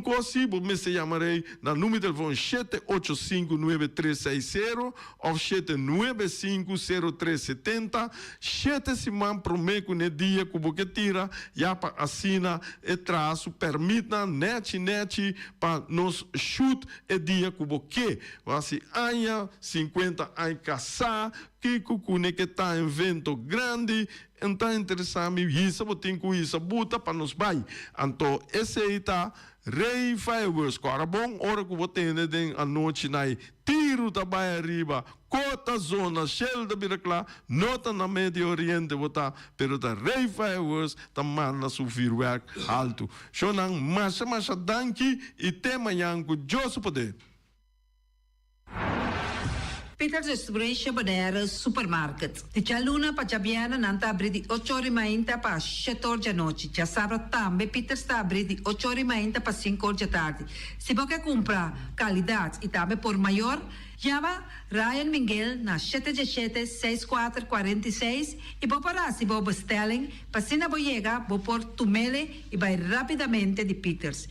coisibo, me se chamarei, na número de telefone 785-9360 ou 795-0370. 7 semana prometo no dia, cubo que tira, já para assina e traço, permita net para nos chute e dia cubo que, assim, anha 50 anos caçar, que cucune que está em vento grande, então interessante, isso, botem com isso, buta para nos vai. Então, esse aí tá, Ray Fireworks, cara, bom, hora que você tem a noite, tiro da baia arriba, cota zona, shell da biraclá, nota na Médio Oriente, botar, pero da Ray Fireworks, também na sufirwerk alto. Shonang, masha danki, e tema yanku, Josu poder.
Peters Distribution Bodera Supermarket. De Jaluna para Jabiana nanta abri di 8h30 para 7h da noite. Já sabe também Peters está abri di 8h30 para 5h da tarde. Se você comprar qualidade e também por maior, chama Ryan Miguel na 717-6446 e vou parar se vou bestelling, para se não chega, vou por tumele e vai rapidamente de Peters.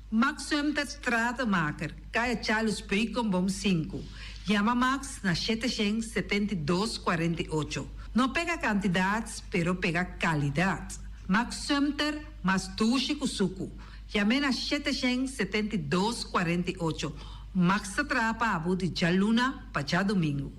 Max Sumter Stratenmaker, Kaya Charles Bricom Bom 5. Chama Max na 772-48. Não pega quantidades, pero pega qualidade. Max Sumter, mas tuxe kusuku. Chame na 772-48. Max Trapa Abu de Jaluna para domingo.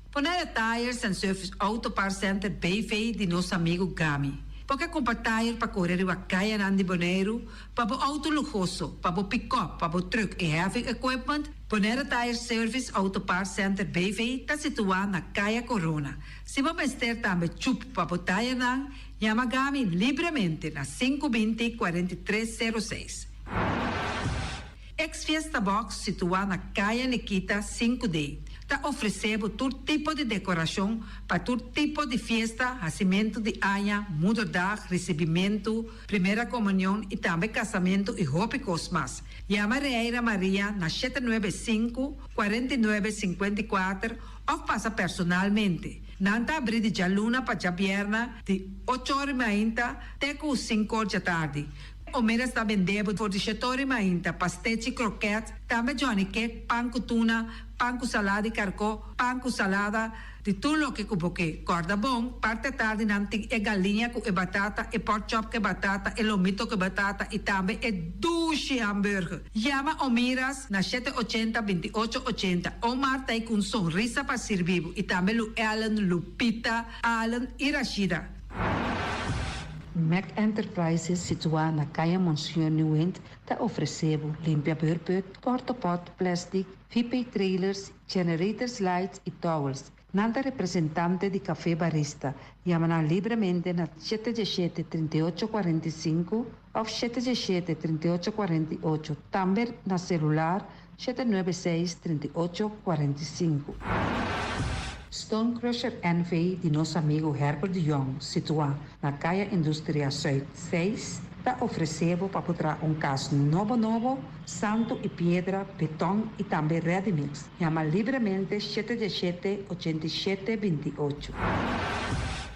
Ponere Tires and Service Auto Parts Center BV de nosso amigo Gami. Porque comprar tire para correr a caia Nandi Boneiro, para o auto luxuoso, para o pick-up, para o truck e heavy equipment, Ponere Tire Service Auto Parts Center BV está situado na caia Corona. Se você ter também chup para o tire não, chama Gami livremente na 520-4306. Ex-Fiesta Box situado na caia Nikita 5D. Está oferecendo todo tipo de decoração para todo tipo de festa, nascimento de anha, mudança, recebimento, primeira comunhão e também casamento e roupas mais. Chama Reira Maria na 795-4954 ou passa personalmente. Nanta abrir de Jaluna para Jabierna de 8h30 até 5h da tarde. O mera está vendendo por 7h30 pastete croquete, também Johnny Cake, pão com tuna, pão com salada e carcó, pão com salada, de tudo o que cuboque. Corda bom, parte tarde nanti é galinha com batata, e pork chop com batata, e lomito com batata, e também é duche hambúrguer. Chama o Miras na 780-2880. O Marta aí com sorriso para servir, e também o Ellen, Lupita, Alan e Rashida.
Mac Enterprises, situado na Caia Monsieur Nieuwend, está oferecendo limpia beurput, cortopot, plastic, VP trailers, generators lights e towels. Nanta representante de café barista. Chama livremente na 717-3845 ou 717-3848. Também na celular 796-3845. Stone Crusher NV de nosso amigo Herbert de Jong, situado na Caia Indústria Zuid 6, está oferecendo para botar caso novo, santo e pedra, betão e também ready mix. Chama livremente 717-8728.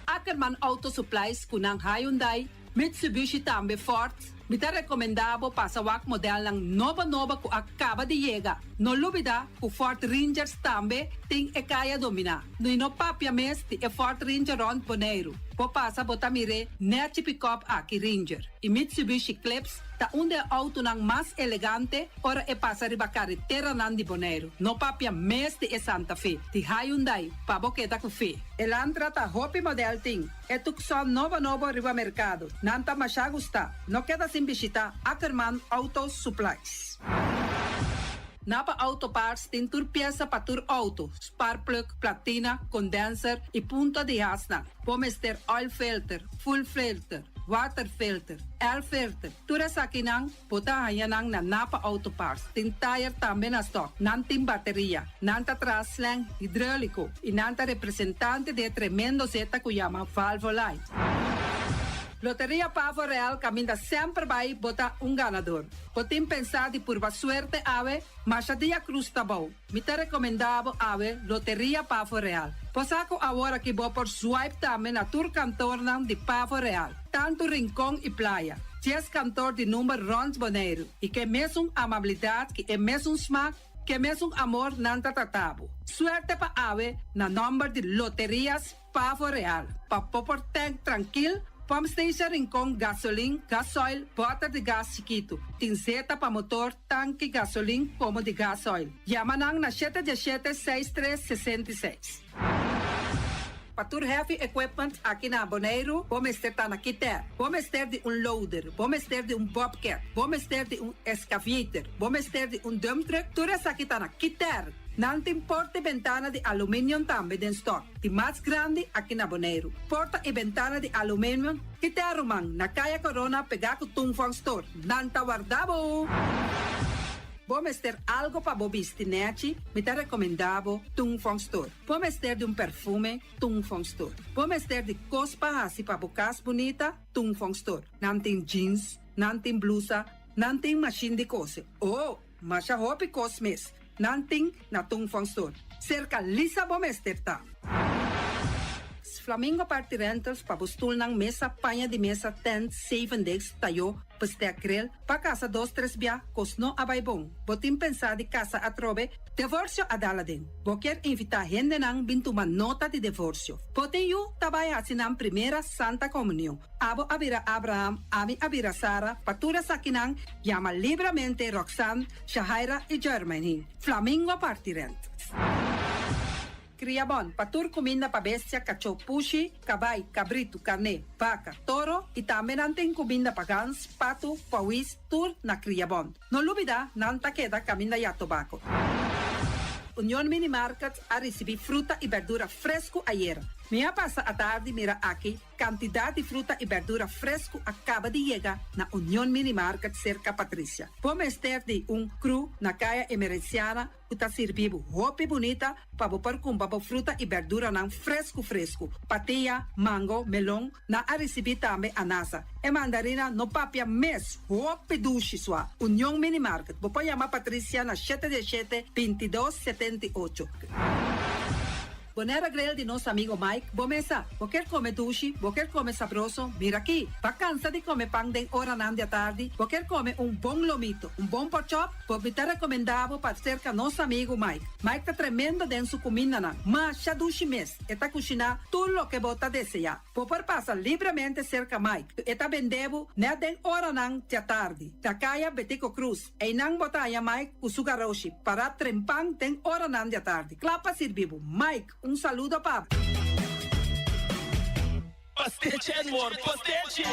Ackerman Auto Supplies kunang Hyundai, Mitsubishi também Ford, Mita recomendado pasawak model ng nova ko acaba de llegar. No lubida ku Ford Rangers tambe ting ekaya domina. No papia mes ti Ford Ranger Ron Bonaire. Po pasa botamire net pick-up aki Ranger. E Mitsubishi Eclipse ta unde auto ng mas elegante ora pasa riba carretera nan di Bonaire. No papia mes ti Santa Fe. Ti Hyundai pa boketa ku fe. Elantra ta hopi model ting. Etukson nova riba mercado. Nanta masya gusta. No queda sin visita Ackerman Auto Supplies. Napa Auto Parts tem tur pieza para tur auto, spark plug, platina, condenser e punta de asna. Pomester oil filter, full filter, water filter, air filter. Tura sa kinang potahayan na Napa Auto Parts. Tem tire também na stock, nantim bateria, nanta traslang hidráulico e nanta representante de tremendo zeta que chama Valvoline. Loteria Pavo Real caminha sempre vai botar ganador. Potem pensar de por suerte ave, mas a dia cruz tá bom. Me te recomendava ave Loteria Pavo Real. Posaco agora que vou por swipe também na tour cantor de Pavo Real. Tanto Rincón e Playa. 10 cantor de número Rons Bonaire. E que mesmo amabilidade, que é mesmo smack, que mesmo amor nanta tratabo. Suerte pa ave na number de Loterias Pavo Real. Pa popor tank tranquil. Pump Station Rincón, gasolina, gasoil, bota de gás chiquito. Tinzeta para motor, tanque, gasolina, como de gasoil. Yamanang na 717-6366. Patur Heavy Equipment aqui na Bonaire, vamos ter na Kiter, vamos ter de loader, vamos ter de bobcat, vamos ter de excavator, vamos ter de dump truck, tudo isso aqui na Kiter. Nantim porta e ventana de alumínio também em stock. De mais grande aqui na Bonaire. Porta e ventana de alumínio que te arrumam na Caia Corona pegar com Tungfang Store. Nanta guardabo! Vamos ter algo para bobistinete, me te recomendavo Tungfang Store. Vamos ter de perfume, Tungfang Store. Vamos ter de cospa assim para bocas bonita, Tungfang Store. Nantim jeans, nantim blusa, nantim machine de cose. Oh, mas a roupa cosmes. Nanting na Tungfang Store. Cerca Lisa Bomester ta. Flamingo Party Rentals pa bustul ng mesa, panha de mesa, tent, 7 days, tayo, paste grill, pa casa 2-3 bia, kosno abay bong. Botim pensa di casa atrobe, divorcio adala din. Boker invita gente nang bintuman nota de divorcio. Poten yu tabay asinang primera Santa Comunión. Abo abira Abraham, ami abira Sara, patura sa kinang, llama libremente Roxanne, Shahaira y Germany. Flamingo Party Rentals. Criabon, patur comida pa bestia, cachorro pushi, cabay, cabrito, carne, vaca, toro e também nantem comida pa gans, pato, pauis, tur na Criabon. No lubida, nanta queda caminda ya tobacco. Union Mini Market a receber fruta e verdura fresco ayer. Minha passa a tarde mira aqui, quantidade de fruta e verdura fresco acaba de chegar na Union Mini Market cerca Patrícia. Vamos ter de cru na caia emergenciana, que está servindo roupa bonita para pôr com fruta e verdura não fresco. Patia, mango, melão, na a receber também anasa. E mandarina no papia mês, roupa duche sua. Union Mini Market. Vou chamar Patrícia na 717-2278. Bonera Grill de nosso amigo Mike. Bomesa, quer comer duche, quer comer sabroso, mira aqui. Vacança de comer pão de hora nan de tarde, quer comer bom lomito, bom porchop, me te recomendavo para cerca nosso amigo Mike. Mike tá tremendo dentro sua comida nan, mas já duche mês, eta cozinhar tudo o que bota desejar. Por passar livremente cerca Mike, eta vendebo ne den hora nan de tarde. Da caia Betico Cruz, e nan botaya Mike o sugaroshi para trempang den hora nan de tarde. Clapa servivo, Mike. Saludo para
Pastiche, amor, pastiche.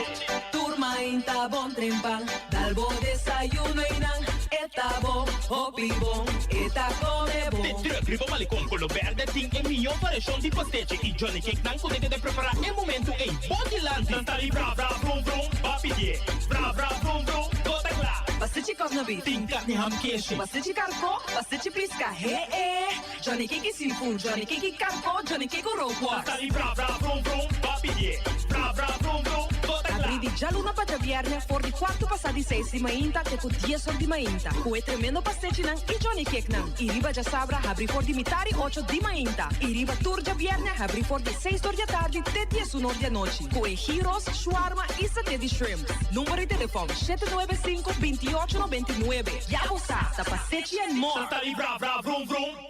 Turma inta bom trempang, dal bo desayuno inang, eta bom, hopi bom, eta come bom.
De druk, riba malicom, colo verde, ting e mignon parecon di pastiche. I Johnny Cake nang potete de preparar e momento e bom de lanti. Nantali bra bra brum brum, papi die. Bra bra brum brum, gota cla.
Pastiche cosnobit,
Ting carne ham queijo.
pastiche carco, pastiche pisca, Johnny Cake seafood, Johnny Cake carco, Johnny Cake roquas.
Nantali bra bra brum brum, papi die. Bra bra brum brum, gota cla.
Bridi Jaluna para viernes, for de 4 passar de 6 de manhã, até com 10 horas de manhã. Com o tremendo pastete nan e Johnny Cake nan. Iriba já sabra, abri for de mitari 8 de manhã. Iriba tour de viernes, abri for de 6 horas da tarde até 10 horas da noite. Com gyros, shawarma e satê de shrimp. Número de telefone 795-2899. Já você, tá pastete e more.
Tá ali, brá, brá, vrum, vrum.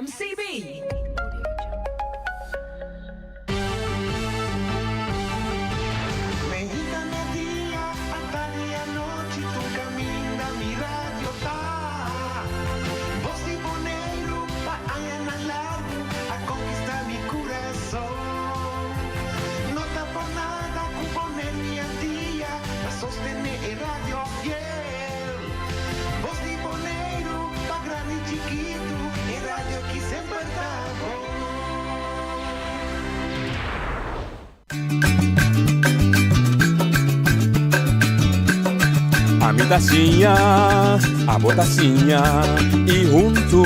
MCB.
A mi tacinha, a botacinha e junto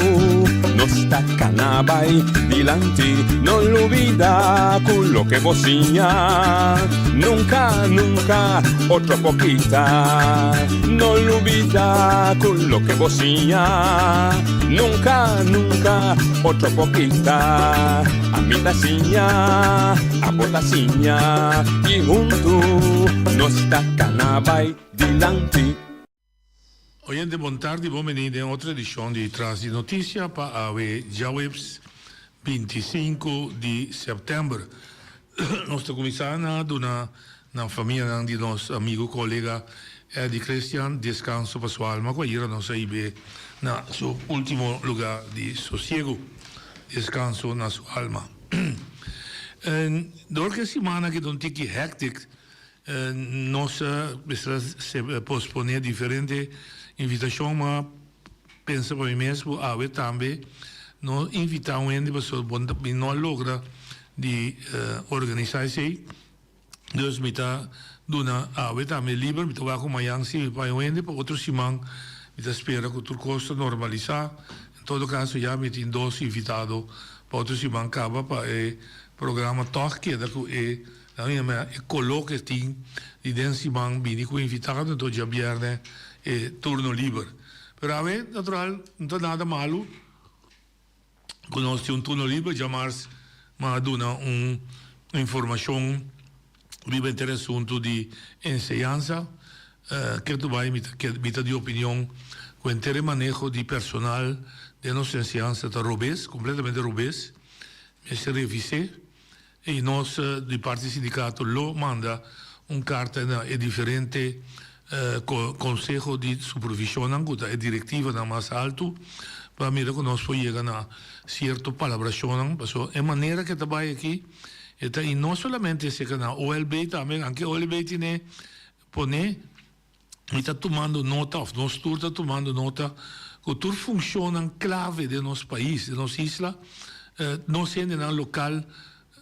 nos tacanabay dilante, no olvida con lo que vocinha, nunca, nunca, otro poquita, no olvida con lo que vocinha, nunca, nunca, otro poquita, a mi tacinha, a botacinha e junto nos tacanabay dilante.
Oyente, buon tardi, benvenuti in altra edizione di Trans di Notizia para Jawebs 25 di settembre. Nostra commissaria dona na família de nosso amigo, colega Eddie Christian, descanso para sua alma, que irá nos ir na seu último lugar de sossego, descanso na sua alma. Durante semana que não tem que hectic, nós se posponer diferente invitação, mas pensa para mim mesmo, também nós invitamos a pessoa que não logra de organizar isso, dus mita duna também livre, mita vai com manhã se vai onde para outro semana, mita espera que tudo costa normalizar. Em todo caso, já me tem 2 invitados para outro semana acaba para o programa toque da que coloca tem e dentro semana bem com invitado, então já viernes turno livre. Pero a ver, natural, não tem nada malo. Quando nós temos turno livre, já mais duna informação muito interessante de enseñanza, que tu vai mita de opinião com o manejo de personal de nossa enseñanza está robês, completamente robês, se revisé, e nós, de parte do sindicato, lo manda carta diferente Conselho de Supervisão, é diretiva na mais alto, para mim que nós podemos chegar a certa palabração, é maneira que trabalha aqui, e não somente se que na OLB também, anche OLB tem pone, está tomando nota, nós está tomando nota, que tudo funciona clave de nosso país, de nossa isla, nós sendo na local,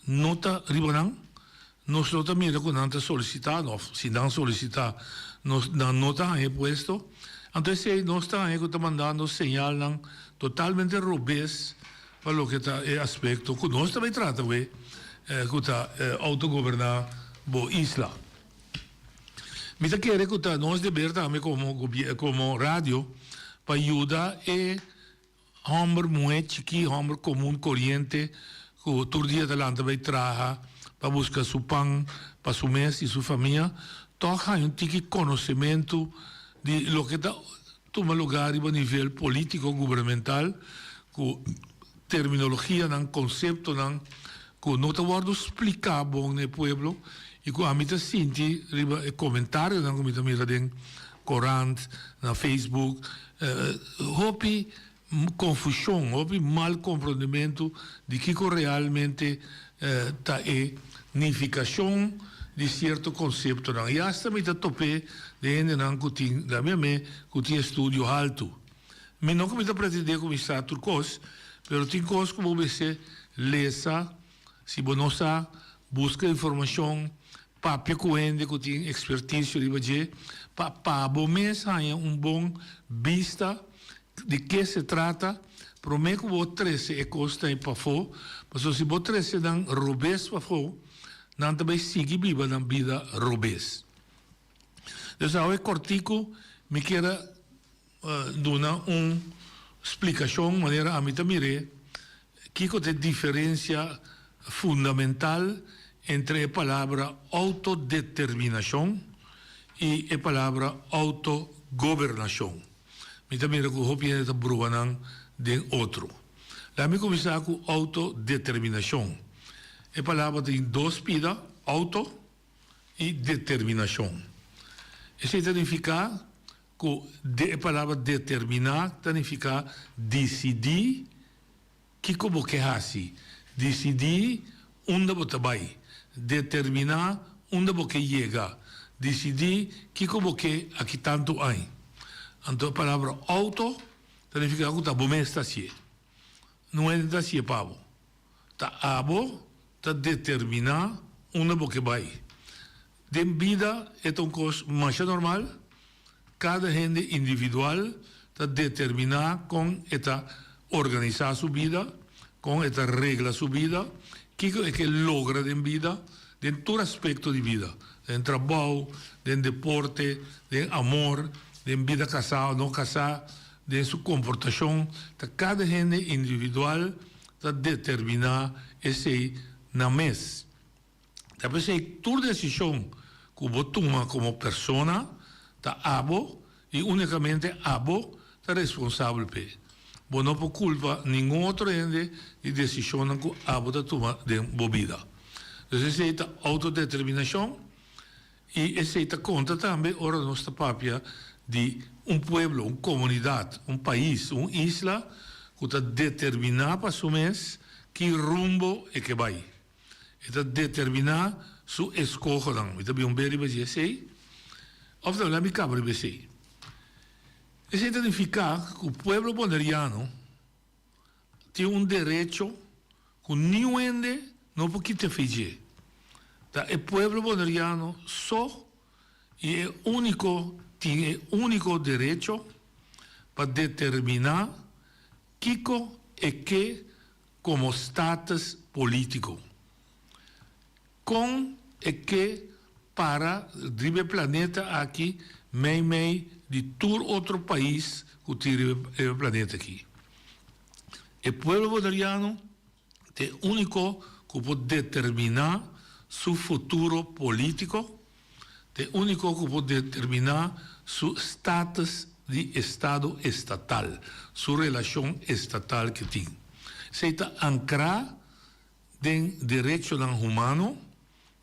nota ribanang, nós também que não está solicitado, se não solicitar, nós na nota é puesto, então nós estamos mandando sinal totalmente robês para o que está é aspecto que nós também tratamos que está autogovernar a isla. Mas quero que nós devemos também como rádio para ajudar a homem muito chique, homem comum, corrente, que todo dia adelante vai trabalhar para buscar seu pão, para seu mês e sua família, toca um tique conhecimento de lo que está toma lugar a nível político, governamental, com terminologia, conceito, que não está guardo explicar bom no povo e que a mim está senti comentário, que me mira em Corant, na Facebook, houve confusão, houve mal compreendimento de que realmente está a significação de certo conceito. E hasta me topé de gente que tinha estudo alto. Mas não que me pretender começar tudo coisa, mas tem coisas como você lesa, se você não sabe, busca informação, papel coende que tem expertise para você ter bom vista de que se trata, para mim que você trece é costa em pafo, mas se você trece dan robês pafo, não também sigue viva na vida robês. Então, é cortico, me quero dar uma explicação, maneira a mim também, que é a diferença fundamental entre a palavra autodeterminação e a palavra autogovernação. Me também recomendo que bruanang de outro. Lá me começar com autodeterminação. A palavra tem 2 pidas, auto e determinação. Isso significa que a palavra determinar significa decidir que como que hace, decidir onde você vai, determinar onde você chega, decidir que como que aqui tanto há. Então a palavra auto significa que está bom está assim, não é está assim pavo, está abo, está determinar onde você vai. De vida é uma coisa mais normal. Cada gente individual está determinar com esta organizar sua vida, com esta regra sua vida, que é que logra em vida, em todo aspecto de vida, em trabalho, em deporte, em amor, em vida casada, não casada, em sua comportação. Cada gente individual está determinar esse na mês. Depois é toda decisão que você toma como pessoa, está abo e unicamente abo está responsável por. Você não pode culpar nenhum outro ente de decisão que abo está tomando de vida. Então, essa autodeterminação E aceita conta também, ora nossa papia, de pueblo, comunidade, país, isla, que está determinar para o mês que rumbo é que vai. Está determinar sua escolha. Então, bem bem vai ser, ou não, me cabe vai ser. Isso significa que o pueblo boneriano tem direito que ninguém não pode te fazer. O pueblo boneriano só é tem o único direito para determinar Kiko é que como status político. Com é que para o planeta aqui, meio de todo outro país que tem o planeta aqui. O povo bolivariano é o único que pode determinar seu futuro político, é o único que pode determinar seu status de Estado estatal, sua relação estatal que tem. Se está ancrado em direito humano,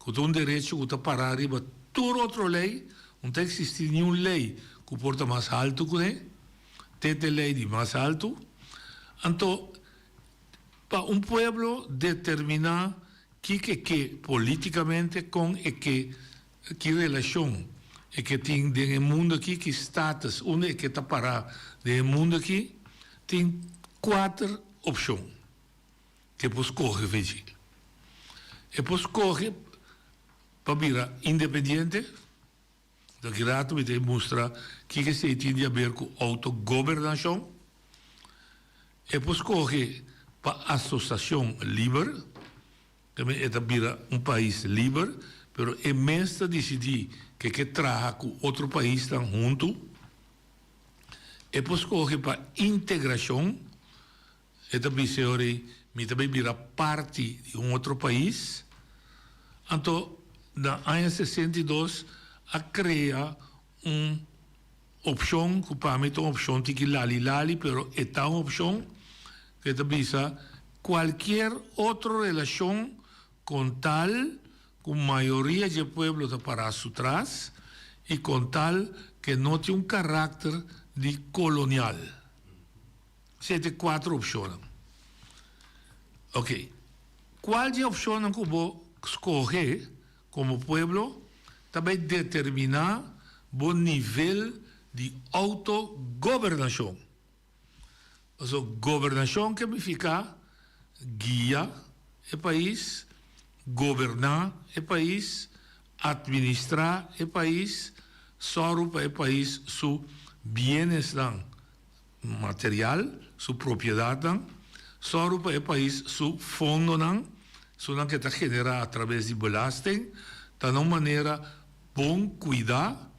que tem direito que está para arriba toda outra lei, não tem existir nenhuma lei que porta mais alto que ele, tem lei de mais alto. Então, para pueblo determinar que politicamente com que relação é que tem no mundo aqui, que status, onde é que está parado no mundo aqui, tem 4 opções que você escolhe, veja. E você escolhe para virar independente, daqui a pouco me mostra que se tem a ver com autogovernação. E você escolhe para associação livre, também é virar país livre, mas é mesmo decidir que traga com outro país estão junto. E depois corre para integração, e também se me também vira parte de outro país. Então, na ano 62, a criar opção, que para mim é uma opção que lali, mas é uma opção que também qualquer outra relação com tal que a maioria do povo está para atrás e com tal que não tem caráter de colonial. São 4 opções. Ok. Qual é a opção que vou escolher como povo também determinar o nível de autogovernação. Então, governação que significa guia o país, governar o país, administrar o país, só para o país seu bem-estar material, sua propriedade, só para o país seu fundo, isso que está generado através de belasting, de uma maneira bom cuidar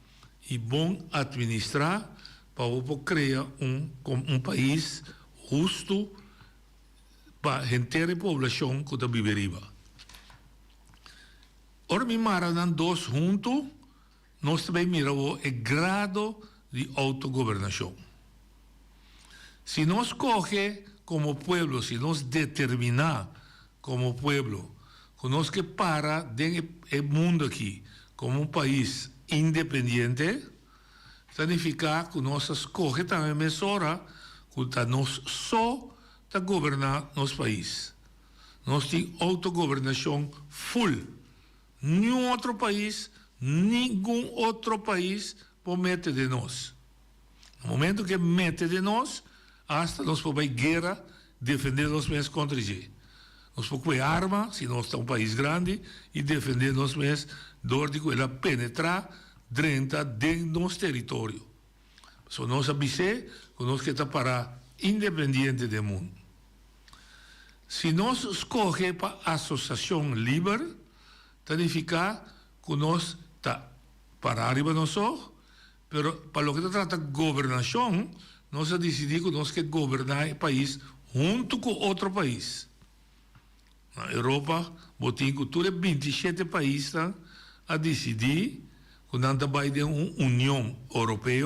e bom administrar para criar país justo para a inteira população que está vivendo. Ora, me maram 2 juntos, nós também miramos o grado de autogovernação. Se nós coge como povo, se nós determinar como povo, que nós que para dentro do mundo aqui como país independente, significa que nós escolhe também mesura que nós só está governar nosso país. Nós temos autogovernação full. Nenhum outro país pode meter de nós. No momento que mete de nós, hasta nós podemos guerra, defender nós mesmos contra ele. Nós podemos ter arma, se nós estamos um país grande, e defender nós mesmos, de que ela penetrar dentro do nosso território. So, nós avisamos que nós queremos para independente do mundo. Se nós escolhemos para a associação livre, significa que nós está para arriba nós só, mas para o que trata de governação, nós decidimos que nós queremos governar o país junto com outro país. Na Europa, botem que todos os 27 países a decidir que não vai ter uma União Europeia,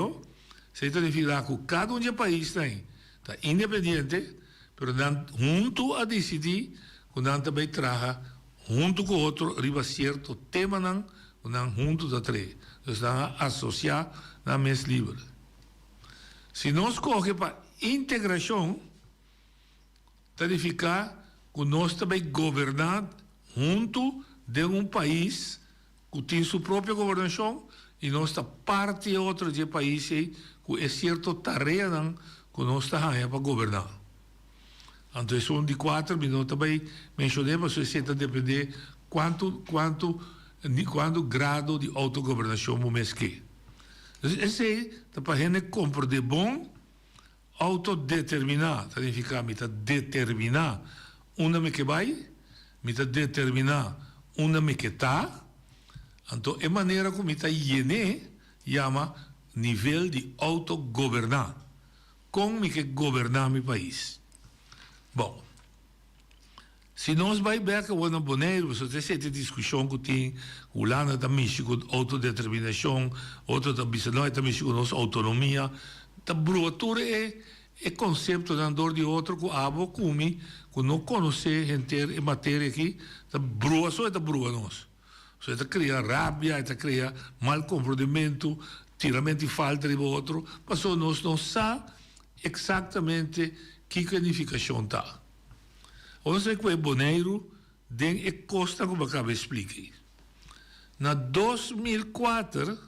isso significa que cada um dos países está independente, mas junto a decidir que não vai trazer junto com outro, arriba certo tema, dan juntos a tres. Dus dan associar na mes livre. Se nós corre para integração, significa que nós também governar junto de país que tem sua própria governação e nós está parte de outro de país que é certa tarefa que nós está para governar. Então, são de 4 minutos também mencionamos que você depende quanto grado de autogovernação o mês que. Então, esse é para a gente compreender bom, autodeterminar, significa me determinar onde me que vai, me determinar onde me que está. Então, é maneira como me chama nível de autogovernar. Como me que governar meu país. Bom, se nós vai ver que o ano boneiro, você tem essa discussão que tem, o Holanda também com autodeterminação, outro também também com nossa autonomia, a broatura é conceito de dor de outro que abo come, que não conhece em matéria aqui, a broa só é a broa nós. Você cria rabia, cria mal comportamento, tiramento de falta de outro, mas nós não sabemos exatamente que significação está. Ou seja, que é boneiro, tem costa como eu acabei de explicar. Na 2004,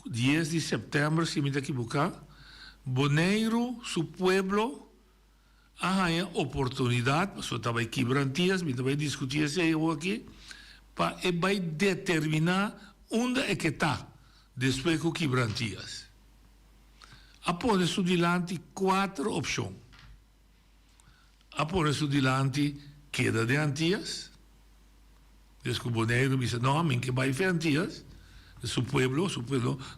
10 de setembro, se me equivocar, boneiro, seu pueblo, a oportunidade, mas eu estava aqui garantias, me também discutia isso aqui, para vai determinar onde é que está, depois que quebrantias. Após isso, diante 4 opções. Após isso, diante queda de Antillas. Diz que o boneiro diz, não, que vai para Antillas. Su pueblo,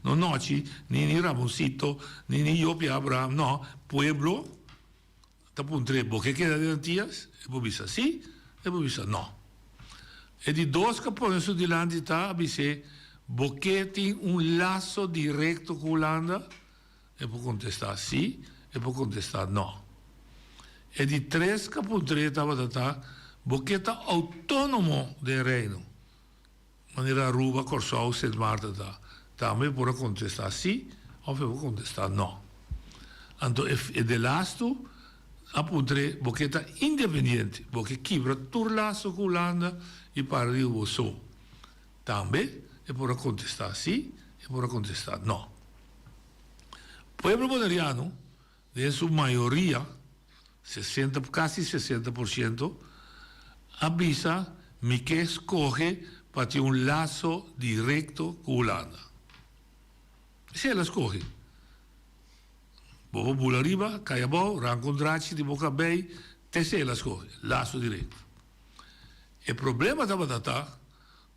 no noche, ni Ramoncito, ni Yopi Abraham, no, pueblo, tapuntre, porque queda de Antillas, e poi dice sì, e poi dice no. E di 2 che pone su di l'entità, dice, perché tem laço direto con Holanda, e può contestare sì, e può contestare no. E di 3 che puntre stava data, perché è autonomo del Reino. Maneira Aruba, Corsau, Sint Maarten da. Também pode contestar sim, ou pode contestar não. Então, é de lasto, apontre, porque está independente, porque quebra todo laço com a Holanda e para o Sul. Também é pode contestar sim, e pode contestar não. O povo boneriano, em sua maioria, 60, quase 60%, avisa que escolhe para ter laço direto com a Holanda. Se ela escolhe, bobo bula riba, caia bom, rancontrarci de boca bem, se ela escolhe, laço direto. O problema estava data,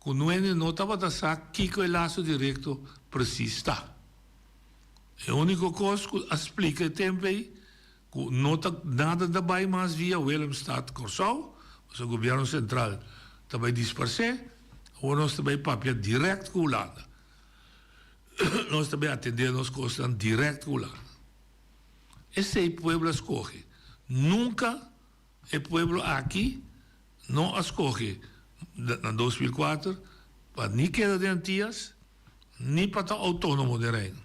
que não estava data que o laço direto precisa. A única coisa que explica o tempo é que não está nada da vai mais via o Willemstad Corsau, o governo central também dispersou, ou nós também papel direto com a Holanda. Nós também atendemos as coisas direto com a Holanda. Esse é o povo escolhe. Nunca o povo aqui não escolhe, em 2004, para nem queda de Antillas, nem para estar autônomo do Reino.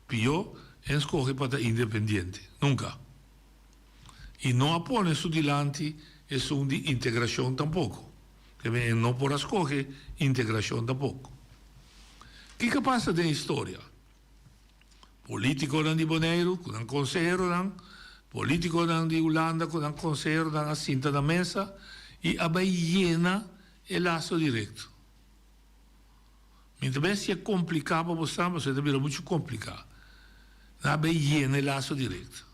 Pior, escolhe para estar independente. Nunca. E não apone isso diante, é de integração tampouco. Que não por escolher integração tampouco. O que passa na história? Político de Boneiro, com um conselheiro, político de Holanda, com um conselheiro na cinta da mesa, e a llena o laço direto. Muitas vezes é complicado para você, mas é muito complicado. A llena o laço direto.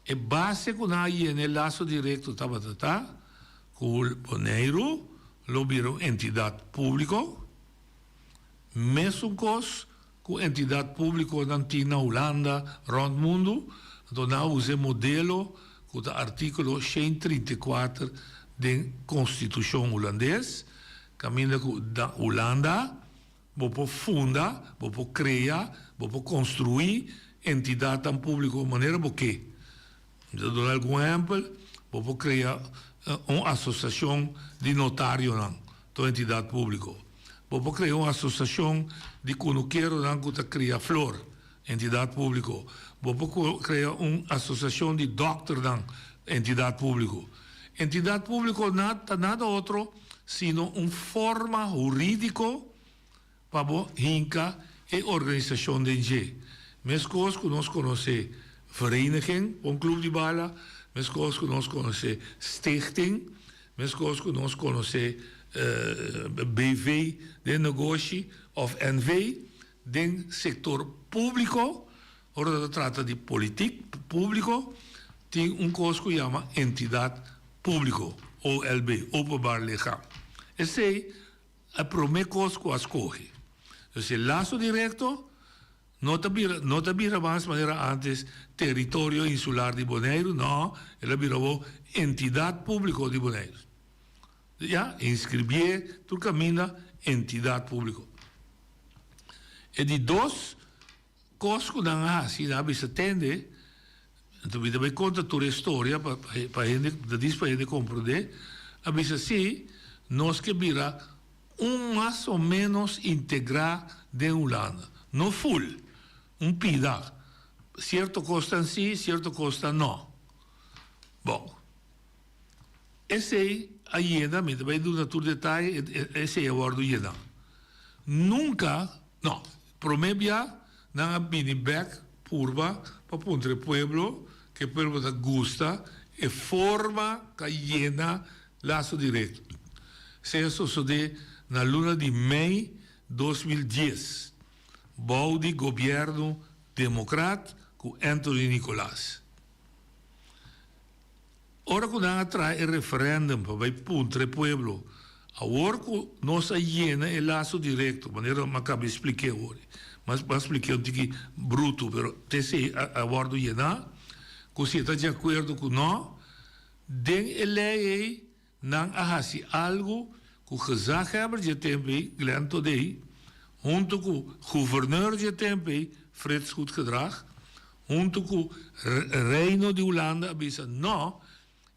E base com a llena o laço direto estava tratado, o Boneiro lo virou entidade pública, mesmo coisa com entidade pública na Holanda, rond mundo, então nós usamos modelo com o artigo 134 da Constituição holandesa, caminha da Holanda, vou fundar, vou criar, vou construir entidade pública de maneira que, vou dar algum exemplo, vou criar uma associação de notário, da entidade pública. Vamos criar uma associação de conuqueiro que cria flor, entidade pública. Vamos criar uma associação de doctor, entidade pública. Entidade pública nada outro, sino uma forma jurídica para hinca e organização de gente. Mes coisas que nós conhecemos vereniging, um clube de bala, mes coisas que nós conhecemos stichting, mes coisas que nós conhecemos BV de negócio of NV, de sector público, ora trata de política público, tem coisa que chama entidade público, OLB, openbaar lichaam. Esse é a primeira coisa que escolhe. Então, o laço direto não está vira mais maneira antes território insular de Bonaire, não, ela virou entidade pública de Bonaire. Já, inscrever, tu caminha entidade pública. E de dois coisas que não há, se não se atende, então me dá conta toda a história para a gente compreender, a vez assim, nós que vira mais ou menos integrar de Holanda, não full, pida, certo costa sim, certo costa não. Bom, esse aí ainda, me vai dar todo detalhe, esse é o ordem ainda. Nunca, não, promebia, não bini back, purba, para puntre pueblo, que pueblo da gusta, e forma que llena laço direto. Se sucede na luna de maio 2010, bom de governo democrata com Anthony Nicolás. Ora que nós traz o referendum para o puntre pueblo, agora que nós llena o laço direto, maneira que acabei de explicar hoje, mas expliquei um pouquinho bruto, mas esse agora llenar, que se está de acordo com nós, den lei não há algo que o gezaghebber de tempo, Glenn Todey, junto com o governeur de tempo, Frits Goedgedrag, junto com o reino de Holanda, avisa, não,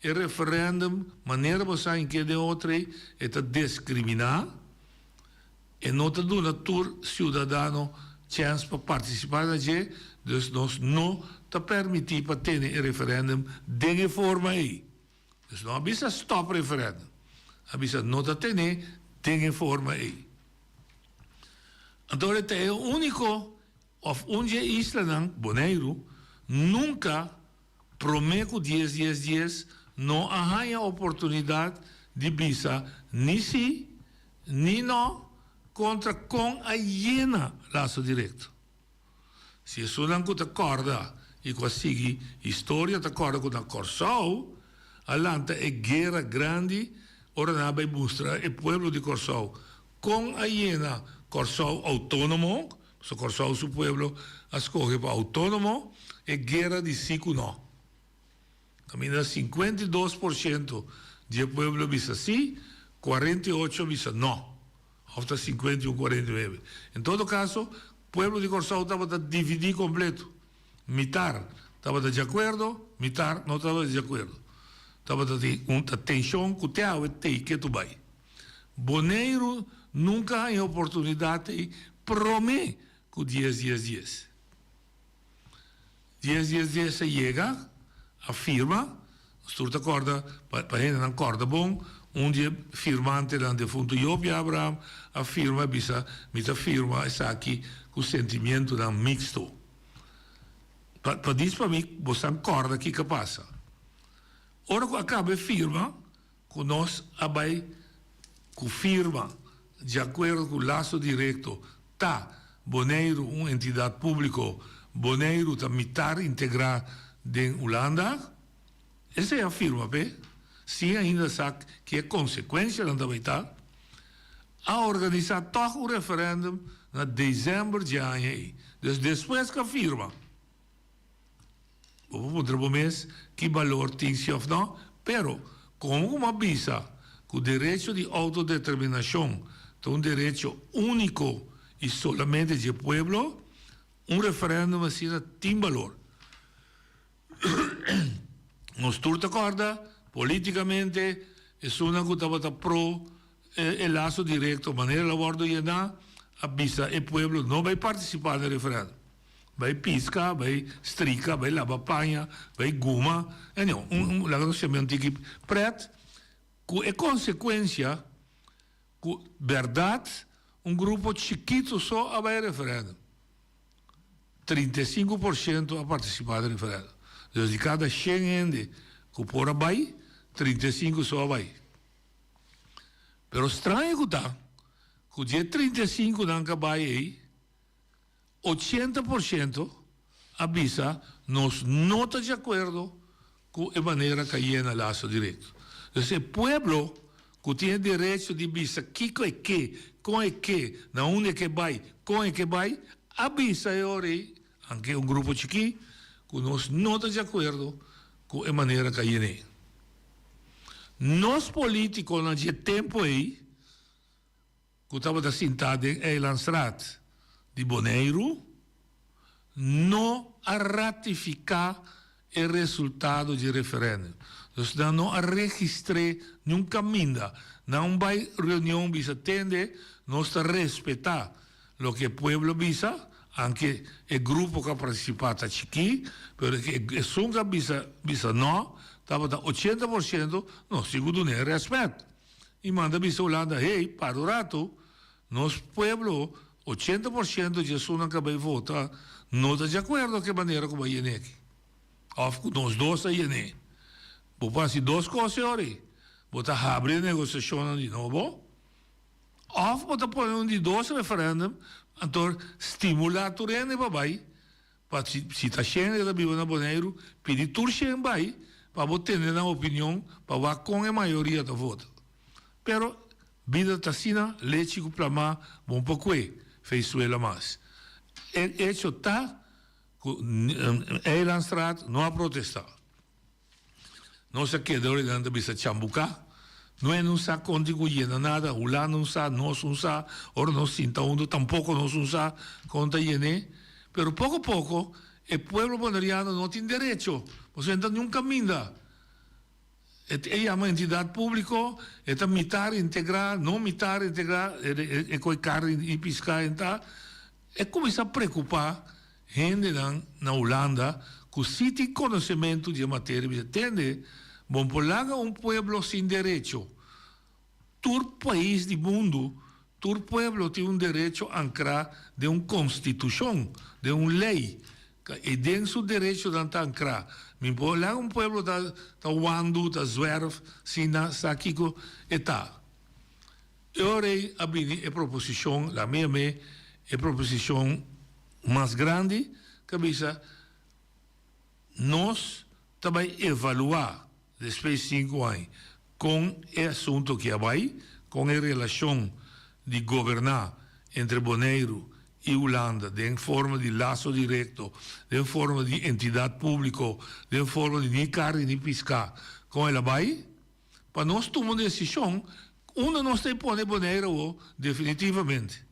o referendum, maneira você em que de outra, é discriminar, e não te dá todo cidadão chance para participar da gente, dus nós não te permitir para ter o referendum de forma aí. Dus não avisa stop referendum. Avisa não te ter de forma aí. Então, é o único, onde isla Bonaire, nunca promete 10 não há a oportunidade de visa nem sim, nem não, contra com a hiena laço direto. Se isso não te acorda e consegue história, te acorda com a Corsau, alanta é guerra grande, ora não vai mostrar o povo de Corsau com a hiena Corsau autônomo, se Corsau o povo escolhe para autônomo, é guerra de 5 não. Camina 52% de povo visa sim, 48% visa não. Hasta 51, 49. Em todo caso, o povo de Corsau estava a dividir completo. Mitar estava de acordo, mitar não estava de acordo. Estava a ter uma tensão que que tu vai. Bonaire nunca há oportunidade de prometer que 10. 10 se chega, afirma, se tu acorda, para a gente não acorda bom, onde firmante do defunto Job Abraham afirma, mita firma, está aqui com o sentimento da mixto. Para dizer para mim, você acorda aqui que passa. Ora que acaba a firma, que nós abai com firma, de acordo com o laço direto, tá Bonaire uma entidade pública, Bonaire está militar integrar de Holanda, essa é a firma, se ainda sabe que é consequência da verdade, a organizar toch o referendum na dezembro de ano aí. Dus depois que a firma, vamos poder mês que valor tem se ou não, pero como uma visa que o direito de autodeterminação é um direito único e solamente de povo, referendum assim tem valor. Nós todos acorda politicamente, é uma que estava pro el lazo directo, manera la bordo llena, avisa el pueblo no va a participar del referéndum. Va a pisca, va a strica, va a lavar paña, va a guma, e no, la cosa me antichi pret, con consequência, com verdade, grupo chiquito só a vai referendo. 35% a participar do referendo. Então, de cada 100 gente que por vai, 35 só vai. Pero estranho que está, que o dia 35 não vai aí, 80% avisa, nós não estamos de acordo com a maneira que é no laço direto. Então, o povo que tem direito de avisar que é que, com é que, na onde é que vai, com é que vai, avisa agora, anche grupo chiquito, que nós não estamos de acordo com a maneira que é. Nós políticos, naquele tempo aí, que estava sentado em Eilandstraat de Bonaire, não a ratificar o resultado do referendo. Então, não a registrar nunca minda. Não vai reunião bisa atender, nós respeitar o que o povo bisa, anche o grupo que participa está chiqui, pero que sunga bisa não, estava 80%, não, segundo nem respeito. E manda bisa Holanda, hey, para o rato, nosso povo, 80% de pessoas que vai votar, não está de acordo com a maneira como vai ir aqui. Ou nós dois aí, né? Vou fazer duas coisas, ori. Vou abrir a negociação de novo. Ou vou pôr de dois referendum, então estimular a turene para vai, para se está cheio da Bíblia na Bonaire, pedir turchen vai, para ter na opinião, para vai com a maioria do voto. Pero vida está sina, leite que plama, bom pouco fez suela mais. O hecho está, Eilandstraat não a protestar. Não se queda olhando bisa chambuca, não sa contribuindo nada, o lá não sa, nós não sa, ora nós sinta uno, tampouco nós não sa, conta yene, pero pouco a pouco, o povo bonaireano não tem direito, você não nunca minda. É uma entidade pública, é militar integrar, não militar integrar, é com carne e piscar, então, é começar a preocupar gente na Holanda que se tem conhecimento de matéria, entende? Bom, por lá povo sem direito. Todo país do mundo, todo povo tem direito a ancrar de uma constituição, de uma lei, e dentro do direito de ancrar. Mas por lá povo está wando, está zwerf, sina, saquico, e tá. Eu orei a proposição, a minha a proposição mais grande, que bisa nós também evaluar depois de 5 anos com o assunto que vai, com a relação de governar entre Bonaire e Holanda, de forma de laço direto, de forma de entidade pública, de forma de nem carne nem pescar, com ela vai, para nós tomar uma decisão, nós temos que pôr Bonaire definitivamente.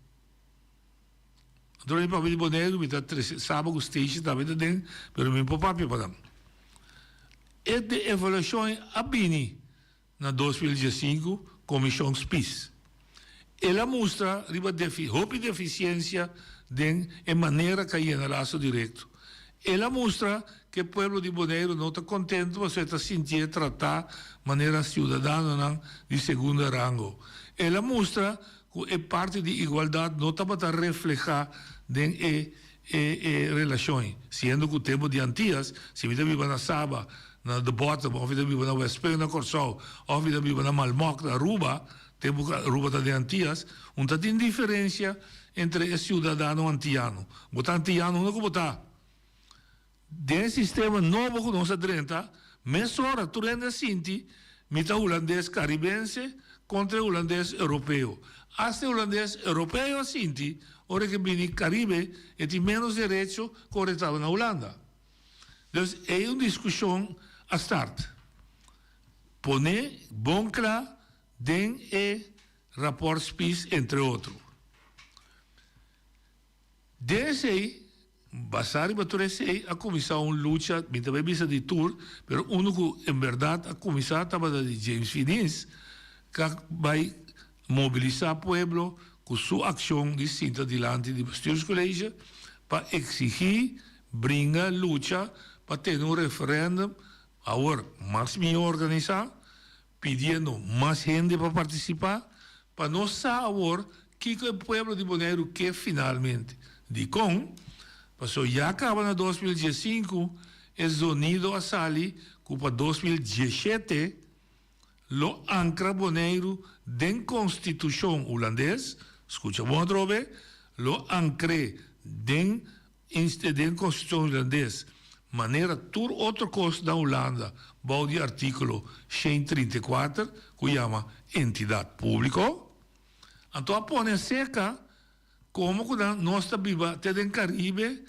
Durante o papel de Bonaire, me dá sábado, stage, também tem, mas me pôr papel para dar. E de avaliação a Bini, na 2015, Comissão SPIS. Ela mostra a deficiência de maneira que é no laço direto. Ela mostra que o povo de Bonaire não está contente, você está sentindo tratar de maneira cidadã de segundo rango. Ela mostra que a parte de igualdade não está para refletir relações, sendo que o tempo de Antillas, se me vive na Saba, na The Bottom, ou me vive na West Bay, na Corsol, ou me vive na Malmoc, na Aruba, tempo que Aruba está de Antillas, não tem diferença entre o cidadão antiano. Botar antiano não é como botar. Desse sistema novo que nós adrenta, mas ora, tu ainda sente, mita holandês caribense contra holandês europeu. Até holandês europeu sente, ora que vem Caribe, e tem menos direito que o estava na Holanda. Então, é uma discussão a start. Pone bom claro den e rapport SPIS, entre outros. Desde aí, basari baturese a comissão luta, me também bisa de tour, pero uno que, em verdade, a comissão estava de James Finins, que vai mobilizar pueblo con su acción distinta delante del bestuurscollege para exigir, brincar, lucha para tener un referéndum ahora más bien organizado, pidiendo más gente para participar, para no saber que el pueblo de Bonaire que finalmente de con, pasó ya acaba en 2015, el sonido a salir que para 2017 lo ancra Bonaire den constitución holandés, escucha otra vez, lo ancre den constitución holandés, manera tur outra coisa da Holanda, bouw die artículo 134, que llama entidade pública. Então, põe seca, como que nós viva até no Caribe,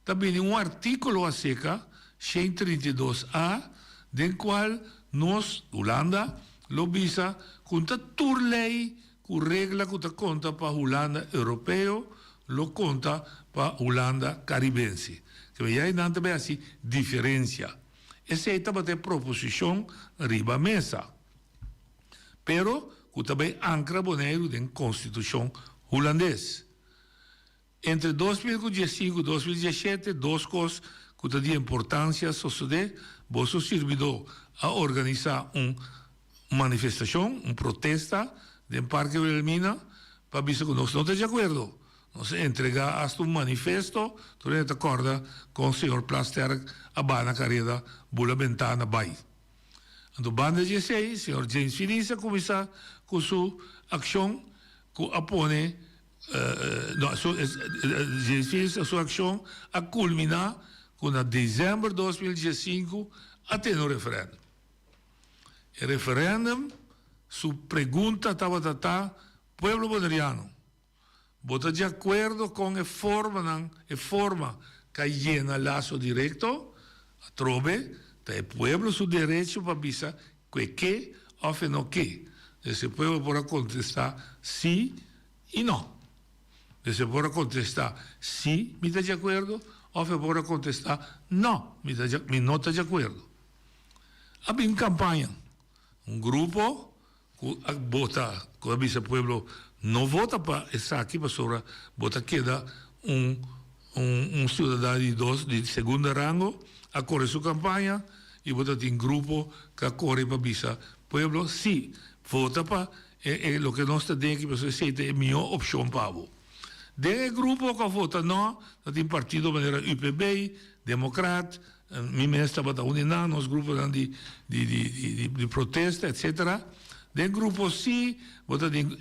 também um artículo a seca, 132A, do qual nós, Holanda, lo visa, conta tur lei, com regra que conta para Holanda europeu, lo conta para Holanda caribense. Que já não também assim diferença. Essa é também a proposição riba mesa. Pero que também ancra Bonaire na Constituição holandesa. Entre 2015 e 2017, duas coisas que têm de importância sociedade, você serviu a organizar uma manifestação, protesta no Parque Wilhelmina, para dizer que nós não estamos de acordo. Nós entregar hasta um manifesto, tu não te acorda com o senhor Plasterk, a bana carrera, bula ventana, vai. Então, banda 16, o senhor James Finisa começa com sua ação, que apone, James Finisa, sua ação, a culminar com a dezembro de 2015, até no referendo. O referendo, sua pergunta estava pueblo bonaireano, ¿vota de acuerdo con la forma que llena el lazo directo? Trove, el pueblo su derecho para avisar que o no que. Ese pueblo podrá contestar sí y no. Ese podrá contestar sí, me está de acuerdo, o podrá contestar no, me no está de acuerdo. Había una campaña, un grupo que vota, que avisa al pueblo, no vota para estar aqui, para vota queda cidadão de segundo rango a correr sua campanha e vota em grupo que corre para avisar pueblo, sim, vota para o que nós temos que você é a melhor opção para você. De grupo que vota não, tem partido de maneira UPB, Democrat, minha mestra para a União, nos grupos de protesta, etc. De grupo sim, vota em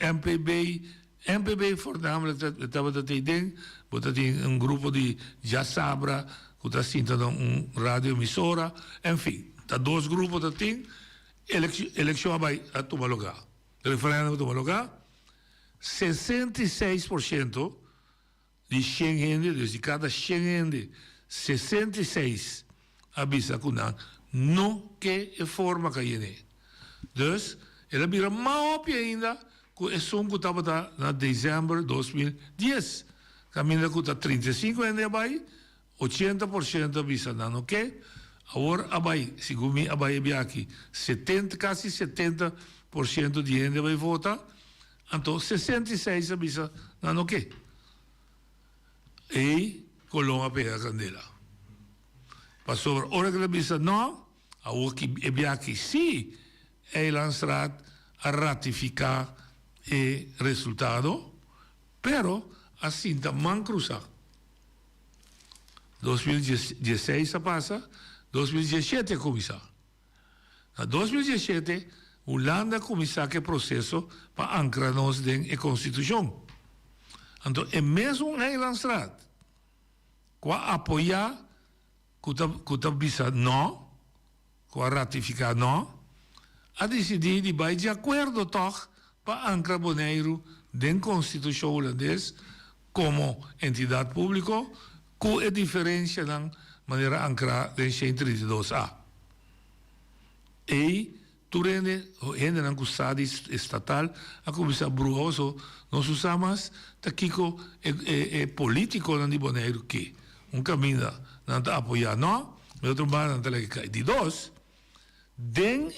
MPB voornamelijk, dat tem um grupo de Jassabra, que está sentado uma radioemissora, enfim, tá dois grupos que tem, eleição vai a tomar lugar. Referendo a tomar lugar, 66% de 100 gente, de cada 100 gente, 66 avisa que não quer a forma que é. Dus, ela vira mais ainda, que é som que estava na dezembro de 2010. Caminha que está 35 anos abai, 80% avisa não quer. Agora abai, segundo mim, abai aqui, quase 70% de gente vai votar. Então, 66 avisa não quer. E Colômbia pega a candela. Passou a hora que ele avisa não, agora que é aqui sim, é lançado a ratificar o resultado, pero assim também cruzar. 2016 passa, 2017 começar. Em 2017, Holanda começar o processo para ancrar-nos na Constituição. Então, é mesmo é lançado, com apoiar, com a não, com a ratificar não, a decidir de vai de acordo toch para ancrar Bonaire na Constituição holandesa como entidade pública, com a diferença na maneira ancrar em 132A. E turene gente na custade estatal a começar bruoso nós usamos taquico é político na de Bonaire que caminho não apoiar não, mas outro não tá de dois, den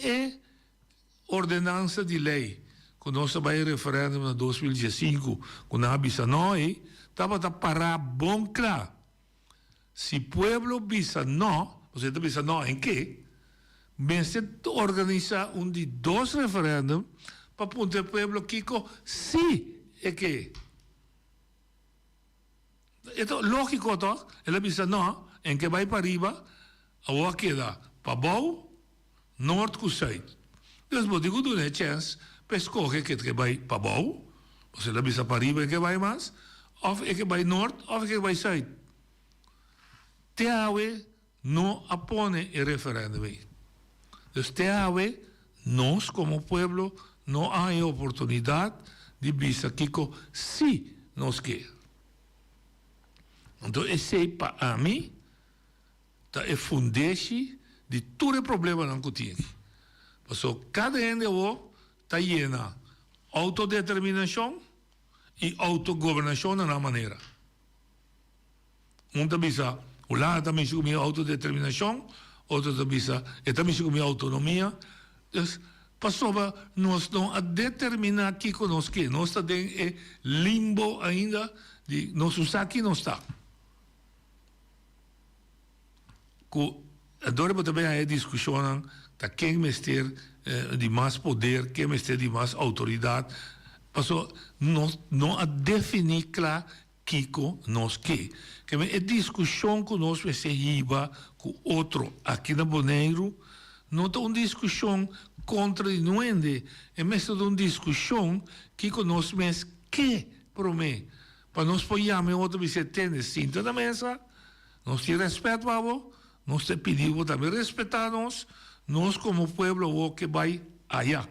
ordenança de lei quando nós vai referendo em 2015, quando a bisa nós, estava a parar bom claro. Se o pueblo bisa não, você bisa não em quê? Você organiza de 2 referêndum para apontar o pueblo que sim é que. Então, lógico, toch? Ela bisa não, em que vai para arriba, a queda para baixo, norte com sul. Então, eu digo, não é chance, para escolher que vai para baixo, você ela bisa para arriba, que vai mais, ou que vai norte, ou que vai sul. TAE não apone o referendo. Então, TAE, nós como pueblo, não há oportunidade de bisa Kiko se nós quer. Então, esse para mim é fundeste de todo o problema que tem. Porque cada um está llena autodeterminação e autogovernação na maneira. Um bisa, o lado também com minha autodeterminação, outro também com minha autonomia. Então, passou nós não a determinar aqui conosco que nós estamos em limbo ainda de nós usar aqui não está. Agora também há discussão de quem mestre de mais poder, quem mestre de mais autoridade. Passou não a definir claro que nós que a discussão que nós se riba com outro aqui na Bonaire não é uma discussão contra o nuende, é mesmo uma discussão que nós mesmos que promete para nós apoiarmos outro vicente cinta na mesa, nós te respeitamos, nós te pedimos também respeitar-nos, nós como pueblo que vai allá,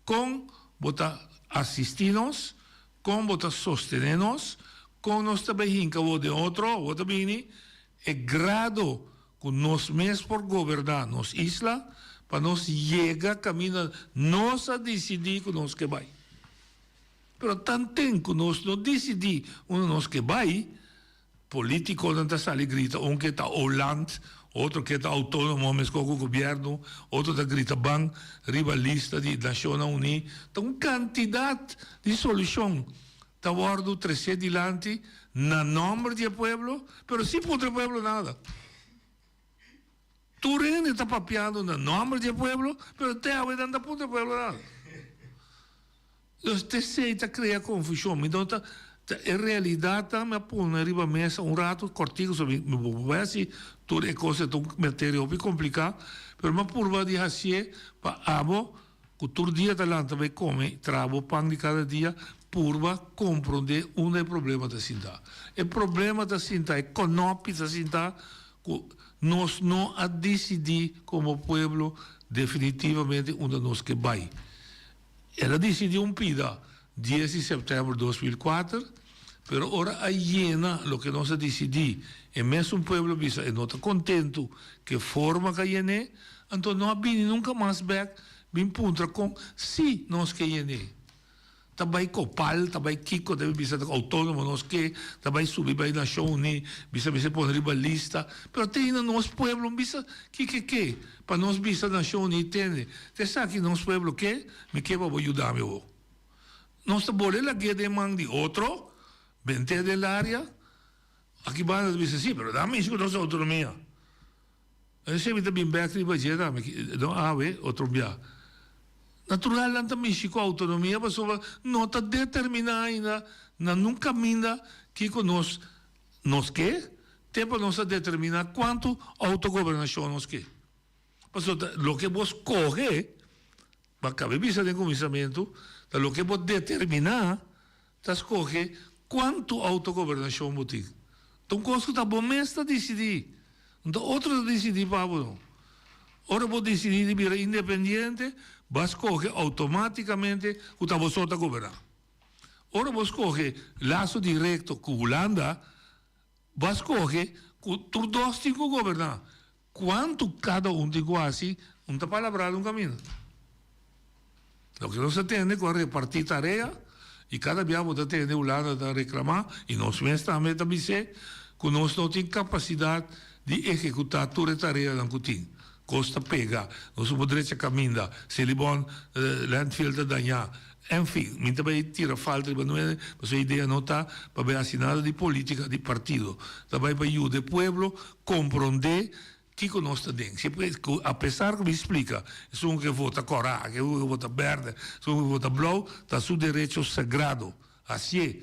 com botar assistir-nos, com botar sostener-nos, com nós também hincamos de outro também é grado com nós mesmos por governar nossa isla, para nós chegar, caminhar, nós a decidir com nós que vai. Pero tanto que nós não decidimos nós que vai, político não está ali grita, que está Holanda, outro que está autônomo, mas com o governo, outro está grita ban, rivalista de Nações Unidas. Então, quantidade de solução. Está guardo 300 dilante, na nome do povo, mas sim para o povo nada. Turene está papiando no nome do povo, mas até agora não está para o povo nada. Então, está criando confusão. Então, em realidade, me põe arriba mesa rato, cortico, sobre me vou assim, toda a coisa tão matéria complicada, mas me purva de assim, para abo, que todo dia talanta vai comer, trabo pão de cada dia, purva compreender problema da cidade. O problema da cidade, econômico da cidade, que nós não a decidir como povo definitivamente onde nós que vai. Ela decidiu pida 10 de setembro de 2004, pero ora a llena lo que nós decidi, e mesmo povo bisa, e não está contento que forma que llene, então não há nunca mais back, bem punta com se nós que llene. Também Copal, também Kiko, deve bisa autônomo, nós que, também subir para a Nação Unida, bisa pôr rivalista, pero tem ainda nós povo, bisa, que, para nós bisa Nação Unida, entende? Você sabe que nós povo que, me que para ajudar, meu. Nós estamos lá que demanda de outro, vente da área, aqui vai dizer sim, mas dá-me isso com nossa autonomia. Eu sei que também back de budget, não há outro dia. Natural não também com autonomia, mas não está determinada ainda, nunca minda que nós quer, tempo nós determinar quanto autogovernação nós quer. Mas o que vos corre, para caber visa de comissamento, o que vos determinar, está escolher quanto autogovernação vos tem. Então, coisa está bom mesmo decidir. Então, outro decidir para não. Ora vos decidir de virar independente, vas escolher automaticamente o que vos está governar. Ora vos escolher laço direto com a Holanda, vas escolher que tu dois têm que governar. Quanto cada tem quase, uma palavra no caminho. O que nós temos é repartir tarefa, e cada dia você tem a Holanda a reclamar, e nós mesmos também dizer que nós não temos capacidade de executar toda a tarefa que temos. Costa pega, nós podemos caminhar, se ele bom landfill da danha, Enfim, me também tira falta de maneira, mas a ideia não está para ver assinada de política de partido. Também para ajudar o povo compreender que nós está dentro. Apesar que me explica, se um que vota coral, que um que vota verde, se um que vota blau, está seu direito sagrado. Assim,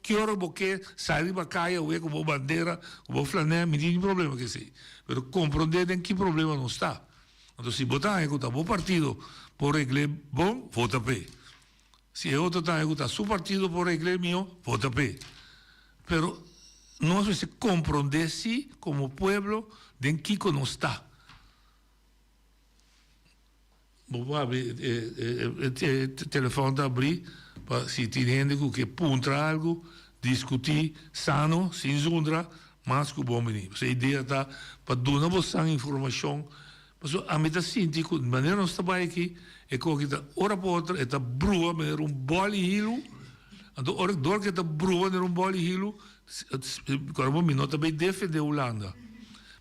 que hora você sair para caia, ou com bandeira, ou flanela, não tem problema que seja. Mas compreender em que problema não está. Então, se votar em um bom partido, por regra bom, vota P. Se outro está em seu partido, por regra meu, vota P. Pero nós precisamos compreender-se como povo de que não está. Vou abrir o telefone para abrir, para se tiver que apontar algo, discutir, sano, sem zundra, mas com bom menino. A ideia está para dar uma informação. Mas a mim está sentindo que de maneira que nós estamos aqui, é que está hora por outra, está brua, mas era bolo e hilo. Então, hora que está brua, era bolo e hilo, agora não também defende a Holanda.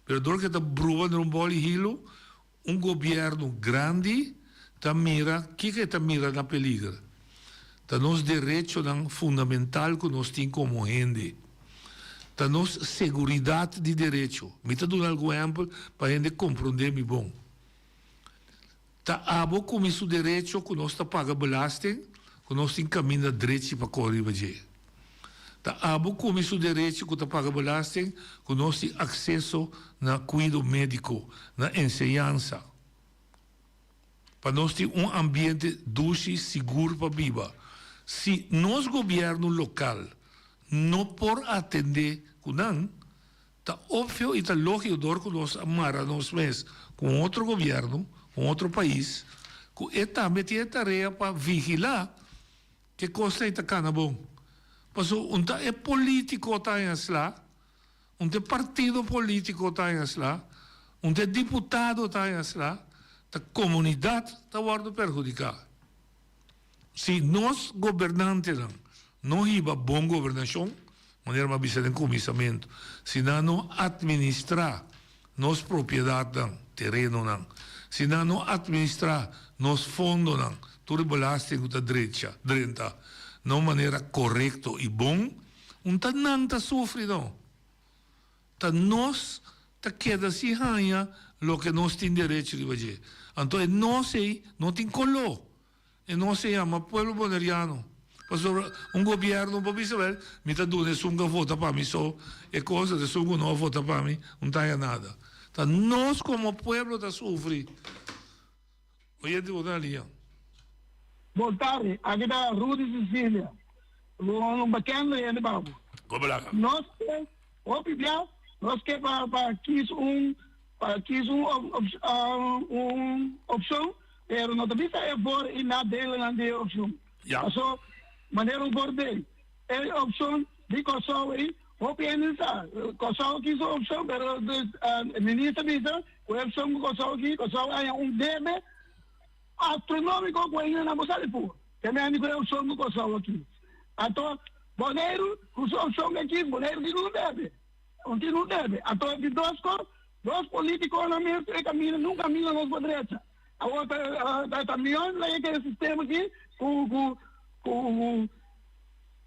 Mas hora que está brua, era bolo e hilo, governo grande está mira, que está mira na peligro? Está nos direitos fundamental que nós temos como gente. Está nos segurança de direito. Me está dando algum exemplo para a gente compreender me bom. Está abo com isso direito que nós está pagando belasting, que nós temos caminho direito para correr para gente. Está abo com isso direito que está pagando belasting, que nós temos acesso na cuidado médico, na ensinança. Para nós ter ambiente doce, seguro para viver. Se nós governo local não por atender com não, está óbvio e está lógico que nós amara nós mesmos com outro governo, com outro país, que também tem a tarefa para vigilar que coisa está cana bom. Porque é político está em lá, partido político está em lá, deputado está em lá, a comunidade está sendo perjudicada. Se nós governantes não tiver boa governação, maneira mais bisa de comissamento, se não administrar nossa propriedade, terreno, se não administrar nosso fundo, tudo belasting da direita, não maneira correta e bom, não está sofrendo. Nós queda se ganha o que nós temos direito de fazer. Então, nós não tem color. E não se chama pueblo boneriano. Porque governo, para saber, me está dando se um vota para mim só, e coisa de se um não vota para mim, não tem nada. Então, nós como pueblo está sofrendo. Oye, de botar ali.
Boa tarde, aqui está Rudy Cecília. Um bacana e de babu.
Como lá?
Nós queremos, nós queremos para opção, pero não também é por e na dele na de opção. Então, maneira por dele. É opção de Kosovo e opinião. Kosovo quis opção, pero o ministro disse, a opção de Kosovo é debe astronômico com ele na moça de pô. Também é opção de Kosovo aqui. Então, Boneiro, a opção aqui, Boneiro que não deve. Não deve. Então, de dois políticos na mesma caminho, não caminham nos direitos. A outra caminhão, lá é aquele sistema aqui, com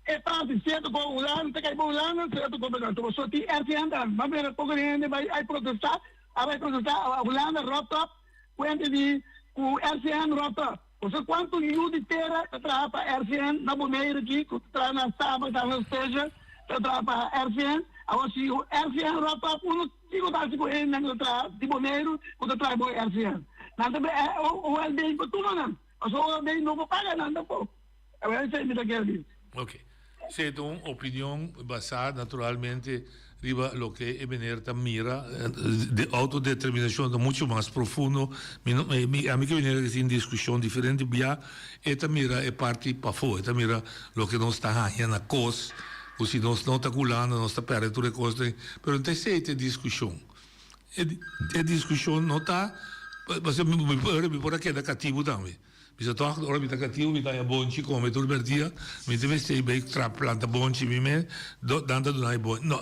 Estado, certo, com o Holanda, certo, com o governo. Então, só tem essa andando. Mas, pouco de gente vai protestar, a Holanda rota, quanto de o RCN rota. Você quanto de terra trabalha para RCN, na Boneiro aqui, que trabalha na Saba, na Esteja, trabalha para RCN. Agora, se o RCN rota, uno digo da se correr na outra de Boneiro, o trabalho boa RCN. Nada bem, o LDI para tudo não. O LDI não vai pagar nada pô. É isso aí que eu quero dizer.
Ok. Se é uma opinião baseada naturalmente riba lo que é Benerta mira de autodeterminação muito mais profundo. A mim que Benerta tem discussão diferente via esta mira é parte para fora. Esta mira lo que nós está ganhando na coisa. Ou se nós não está culando, nós está perdendo tudo coisa. Mas não sei se é discussão. A discussão não está. Mas me pode quedar cativo também. Bisa toch ora mi cativo mi dai bonci come tu per dia mi deve stare bei tra planta bonci mi me dando donai bon no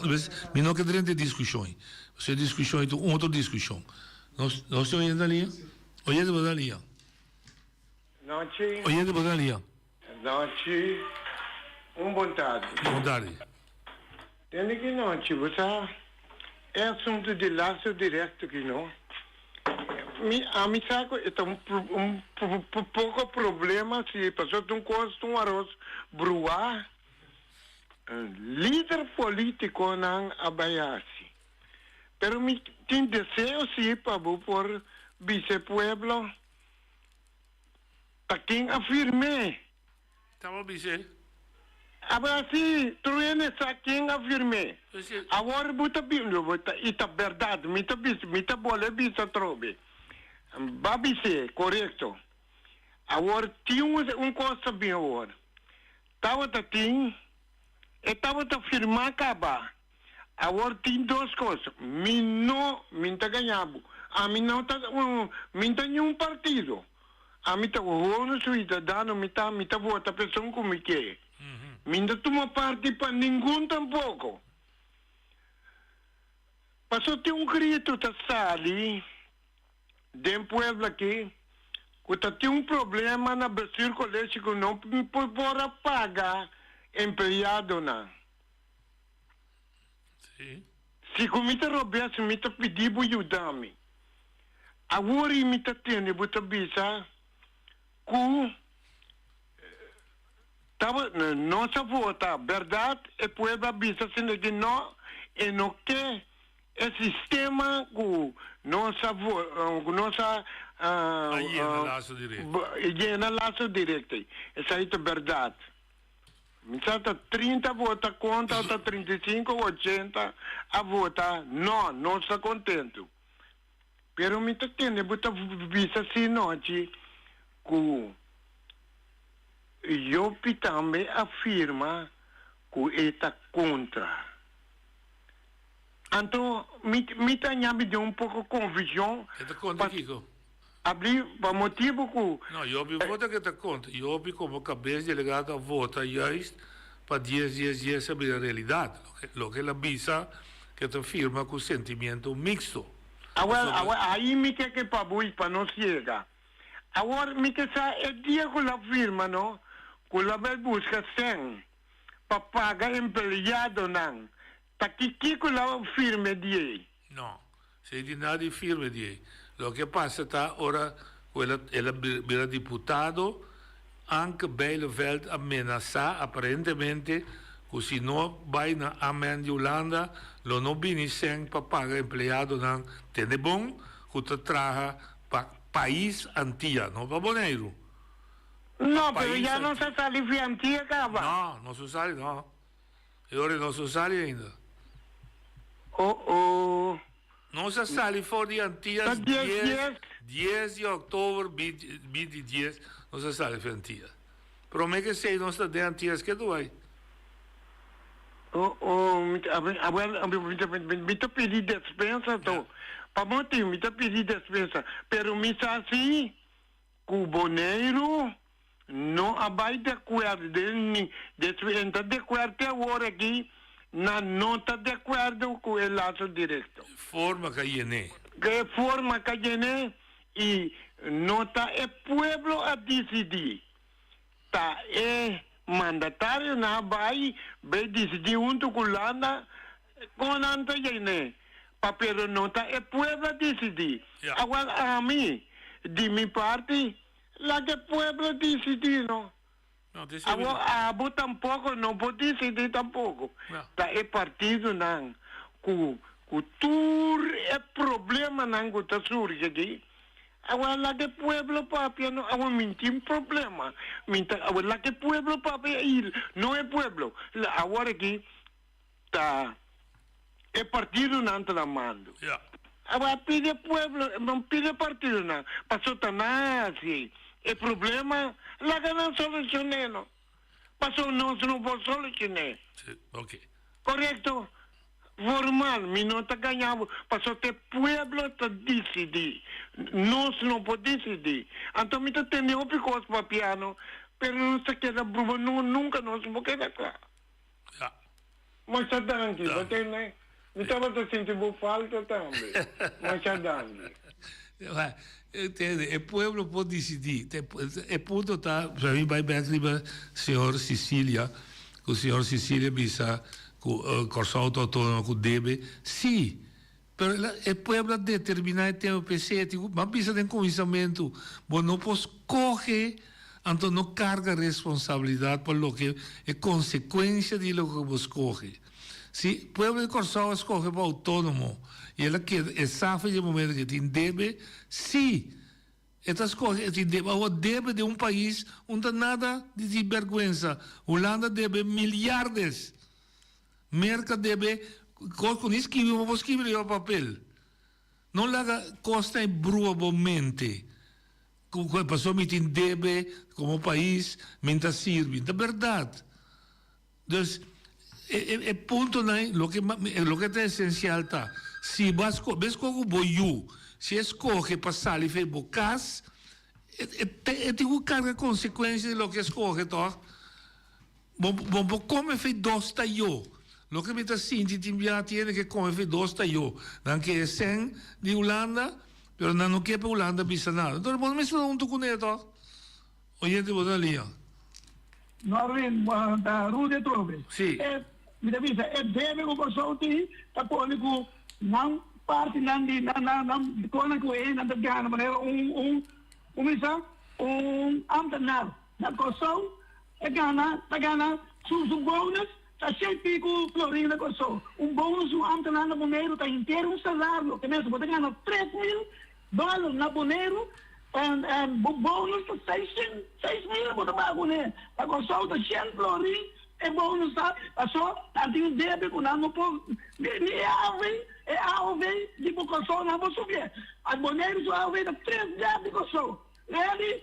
mi non che dentro discussioni se discussioni tu outra discussão nós estamos indo ali oye de bodalia
não tinha
oye de bodalia
noite, boa tarde.
Boa tarde.
Tem que noite, você é assunto de laço direto que não. A mim sabe, é pouco problema se passou de custo arroz bruar. Líder político não abaiasse. Pero me tem desejo sim para por vice-pueblo. Para quem afirme.
Estamos vice.
Agora sim, tu é quem afirme. Agora bota bem, ita verdade, mita bola bisa trobe. Babise, correto. Agora tinha coisa bem agora. Tava tatim, e tava ta firmar acabar. Agora tem duas coisas. Minta ganhava. A mim não tá, minta nenhum partido. A mim tá no suíta, dando mita vota pessoa como que. Minta toma parte para ninguém tampouco. Passou ter grito tá sali dentro pueblo aqui, que tem problema na Brasil colégio que não pode pagar empregado não.
Sim.
Se comita roubesse, me pedir para ajudar-me. Agora me tendo para bisa que nossa vota, verdade, e pueblo bisa sendo que não, e não que é sistema que nossa
laço direto.
Llena laço direto. Essa é a verdade. Misata 30 vota contra, outra 35, 80 a vota não está contente. Pero me tendo para bisa assim noite que eu também afirma que está contra. Então, me tenha de pouco confusão.
Está contra, Kiko?
Abrir para motivo que...
Não, eu voto que está contra. Eu como cabeça delegada vota justo para 10 saber a realidade. Lo que ela visa que te afirma com sentimento mixto.
Agora, aí me quer que para não chegar. Agora, me quer saber, é dia que ela afirma, não? Que ela vai buscar 100 para pagar empregado, não. Tá que ela firme de aí?
Não, se de nada firme de aí. Lo que passa está agora, ela vira deputado, anche Bijleveld ameaçar aparentemente que se não vai na Amen de Holanda, lo não vini sem para pagar empregado, não. Tem bom que te traga para país antiga, não para Bonaire.
Não, pero já não se sale de antiga, acaba.
Não se sale, não. Agora não se sale ainda. Não se sale fora de Antillas 10 de outubro, 2010, não se sale de Antillas. Pero me que sei, não está de Antillas que tu vai.
Me te pedi dispensa, então. Para motivo, me te pedi dispensa. Pero me assim, que o Bonaire não vai de acordo, está de acordo agora aqui, não está de acordo com o laço direto.
Forma que llené.
Que forma que llené e não está é pueblo a decidir. Tá é mandatário não vai decidir junto com Holanda com anta llené. Pero não está é pueblo a decidir. Agora a mim, de minha parte, lá que pueblo decidir, não. Agora, tampouco não pode decidir tampouco. Tá, é partido não. Cultura é problema não que está surge aqui. Agora, lá que pueblo papi, não, agora mentir problema. Agora, lá que pueblo papi, não é pueblo. Agora aqui, tá, é partido não está mando. Agora, pide pueblo, não pide partido não. Passou assim. O problema, lá que não solucionei, não. Passou, não pode solucionar.
Ok.
Correto? Formal, me não está ganhando. Passou, o pueblo está decidir. Nós não podemos decidir. Então, me está tendo outras coisas para piano, mas não se queda bruba, nunca nós vamos quedar claro. Mas está dando, né? Me estava sentindo falta também. Mas está dando.
Entende? O povo pode decidir. O ponto está, para mim, vai bem para o senhor Sicília, que o senhor Sicília bisa que o Corsão autônomo que deve, sim. Mas o povo determina o tempo pessoal, mas bisa de conhecimento, mas não pode escolher, então não carga responsabilidade por lo que é consequência de lo que você escolhe. Se o povo de Corsão escolhe para autônomo, e ela que é sabe de momento que tem deve, sim. Estas coisas, deve de um país onde nada de vergonha. Holanda deve milhares. Merca deve, com isso que vamos escrever o papel. Não laga costa brutalmente. A pessoa me tem deve como país, mentre serve. É verdade. Então, é ponto, né? O que é essencial está. Se você como boiú, se escolhe passar e fez bocas, tem que carregar consequências do que escolhe, tá? Bom, como fez dois taio? O que me está sentindo, tem que como fez dois taio. Não que é 100 de Holanda, mas não quer para Holanda bisa nada. Então, bom, me estou junto com ele, tá? Oyente, vou dar ali.
Norvin, da Rude Trove.
Sim.
Me avisa, deve o pessoal ter, tá pondo com não parte não quando que é na da maneira ambtenaar na Kosovo é gana su bônus tá sempre com Florida Kosovo bônus ambtenaar na Bonaire tá inteiro salário que mesmo você ganha $3,000 na Bonaire bônus tá 6,000 você paga né a Kosovo tá cheio Florida é bônus tá passou tá tem débito com não pode é AOV de Kosovo não vou subir. A Bonaire só AOV da 3 dias de Kosovo. Ele,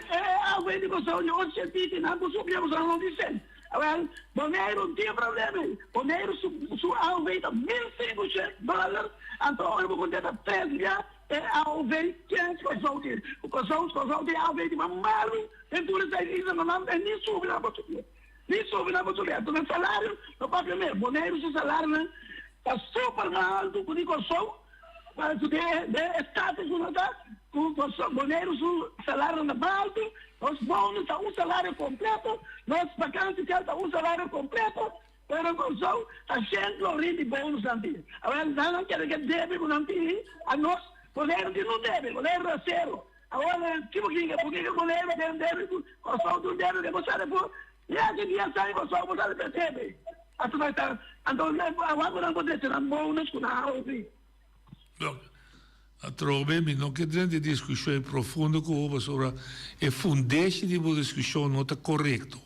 é AOV de Kosovo de 8 centímetros não vou subir, você não disse. Agora, Bonaire não tem problema. Bonaire sua AOV da $1,500. Então, eu vou contar 3 dias é AOV que é Kosovo. O Kosovo tem AOV de mamalo. Então, isso não é nem subir, não vou subir. Nem subir, não vou subir. Então, o salário, não pode primeiro. Bonaire, seu salário, né? Está super alto com o Kosovo, mas o status não está, com o Bonaire, o salário não é alto, os bônus estão um salário completo, os vacantes estão um salário completo, mas o Kosovo está cheio de bônus antes. Agora, não quer que deve não ter, a nós, Bonaire não deve, Bonaire é zero. Agora, por que o Bonaire deve, o Kosovo não deve, que você deve, e a gente sai, o Kosovo não deve. Agora não pode ser bônus com a AOV.
A trove, não que dentro de discussão profunda com o sobre é fundeste de uma discussão não está correto.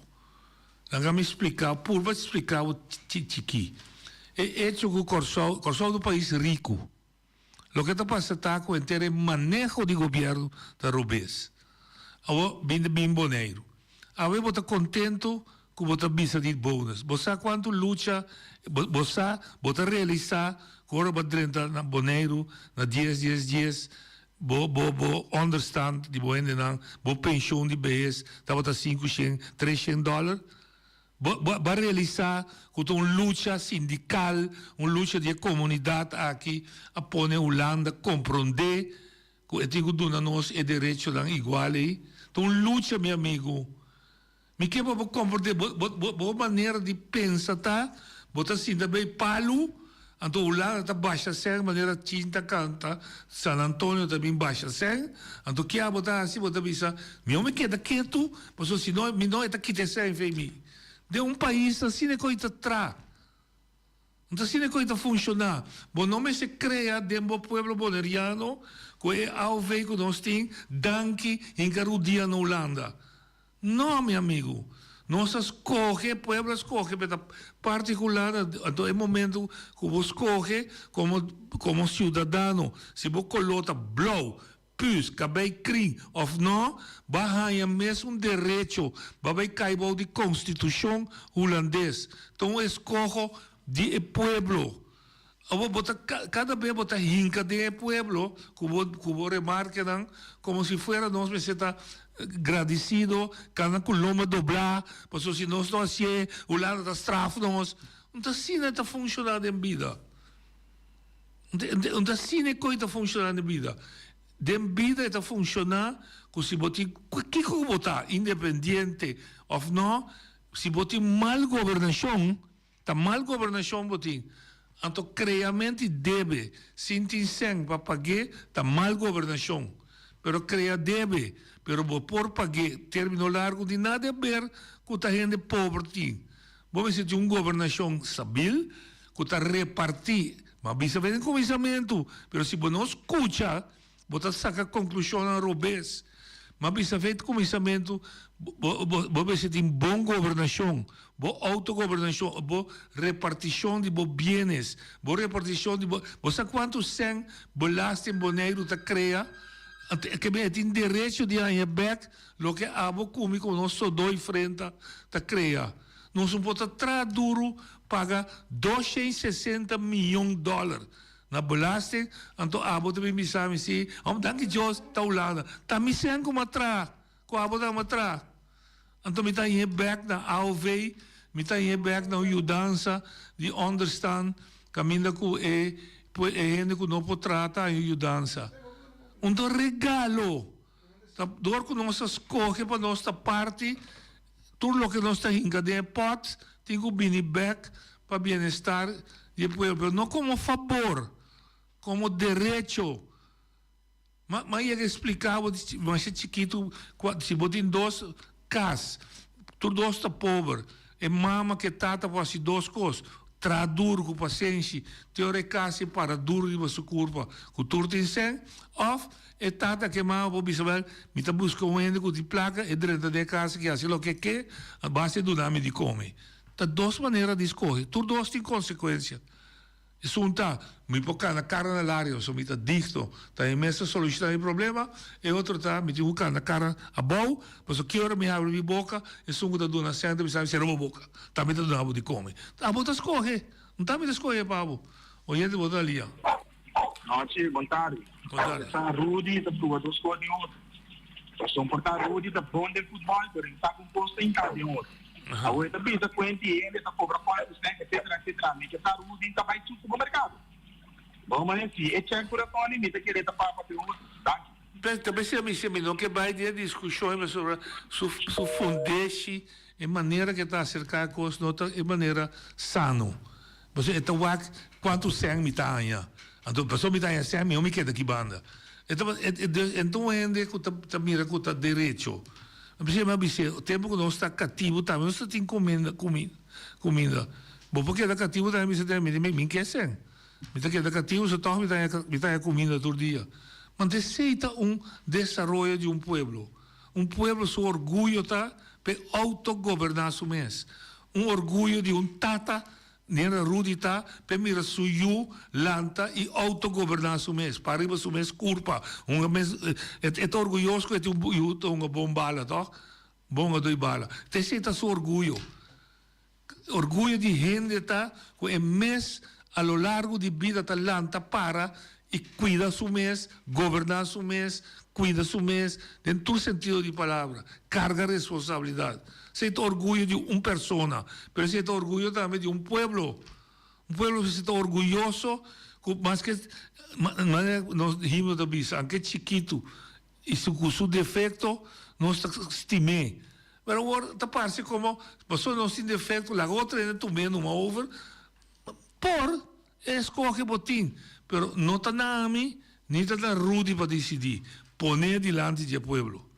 Não me explicar, por vai explicar o tiqui. É que o Kosovo do país rico. O que está passando com o inteiro manejo de governo da Robes. Agora, bem Bonaire. Agora, eu estou contente que você bisa de bônus. Você sabe quanto luta, você realizar, agora vai dentro na Bonaire, na 10, você understand de boa você pensão de BS, estava a $500, $300, vai realizar com uma luta sindical, uma luta de comunidade aqui, a pôr Holanda, compreender que eu tenho que nós é direito igual aí. Então, luta, meu amigo. Me que vou compreender, boa maneira de pensar, tá? Bota assim também palo, então Holanda está baixa sem maneira tinta canta, San Antonio também baixa sem, então que a botar assim, botar bisa, me queda quieto, mas se não, me não está quieto sem femi. De um país assim é coisa tra. Então assim é coisa funcionar. Bom nome se cria dentro do povo boneriano, que é ao veio que nós tem, danke em carudia na Holanda. Não, meu amigo. Nós escolhe, o povo escolhe, mas particular, no momento que você escolhe como cidadão, se você coloca blow, pus, cabelo crin, ou não, vai ganhar mesmo direito, vai cair de Constituição holandesa. Então, escolhe de povo. Cada vez bota hinca de pueblo, como remarca, como se fuera nós me está agradecido, cada coloma doblar, porque se nós não assim, o lado da strafa nós, então assim não está funcionando em vida. Então assim não está funcionando em vida. den vida está funcionar, que se bote, que botar, independiente, of não, se bote mal governação, tá mal governação bote, então criamente deve, sintin sen para pagar, tá mal governação, pero crea deve, pero por pagar, termino largo de nada a ver com a gente pobre. Vamos ver se uma governação stabil, que está repartir, mas bisa ver em começamento, pero se você não escuta, você saca conclusão a robês. Mas bisa ver em começamento, você tem boa governação, boa autogovernação, boa repartição de bens, boa repartição de você sabe quantos sem belasting boneiro está cria, que tem direito de ganhar back, lo que abo comigo nosso doi frente está cria. Nós não podemos duro paga 260 milhões de dólares na belasting, então abo também me sabe se, danke Deus, taulada, tá me sendo como atrás, com abo da atrás. Então me tá indo back na AOV, me tá indo back na ajudança de understand, caminho que gente que não pode tratar a ajudança. Então regalo, dor que nós escolhe para nossa parte, tudo o que nós está em pot, tem que vir back para bem-estar do povo, não como favor, como direito. Mas eu explicava, mas é chiquito, se você tem dois casas, tudo está pobre, e mama que tata faz duas coisas, traduz com paciência, teoricamente para duro de sua curva, com tudo tem sem, ou e tata que mama para bisabel, me tá busca um ende com de placa, e dentro de casa que assim o que a base do nome de come. Tá duas maneiras de escolher, tudo dois tem consequência. Isso um tá, me pocar na cara na área, so me tá dicto, tá em mesa solucionar o problema, e outro tá, me tem na cara a bom, mas o que hora me abre minha boca, e sungo da dona senta, me sabe se uma boca, tá me tá dando de come. Tá bom tá escorrer, não tá me escorrer, pabo. Olha de botar ali, ó.
Noite, boa tarde.
Boa tarde.
Tá Rudy, tá duas coisas de outro. Só portar Rudy, tá bom de futebol, pero tá composto em casa de outro. Agora tá bem, tá com ele, tá cobra fora dos etc, etc. Me que tá Rudy, tá mais tudo no mercado. Bom, mas assim, é check por a fone, me tá querendo para ter outro, tá?
Também se me não que vai ter discussões sobre su fundeixe em maneira que está a cercar a coisa, em maneira sano. Você então quanto sangue me tá aí? Então, pessoa me tá aí sangue, eu me quedo aqui banda. Então ainda que tá mira que tá direito. Mas o tempo que nós está cativo também, nós tem comida. Bom, porque está cativo também, você tem me quer sangue. Me tá queda cativo, você toma me tá comida todo dia. Mas necessita desenvolvimento de pueblo. Pueblo, seu orgulho tá para autogovernar seu mês. Orgulho de tata, nera rudita, para mirar suyo, lanta e autogovernar seu mês. Para arriba seu mês curpa. Mês, é orgulhoso que tem uma bom bala, tá? Bom dois bala. Necessita seu orgulho. Orgulho de gente tá, que é mês a lo largo de vida talanta para e cuida su mês, governar su mês, cuida su mês, em todo sentido de palavra, carga responsabilidade. Siente orgulho de uma persona, mas siente orgulho também de pueblo. Pueblo se siente orgulhoso, mas que nós rimos da bisa, aunque chiquito, e su defeito, nós estimamos. Mas agora, parece como, pessoa não tem defeito, a outra é tomando uma over, por escolhe botim, pero não está na mim, nem está na Rudy para decidir, poner diante do povo.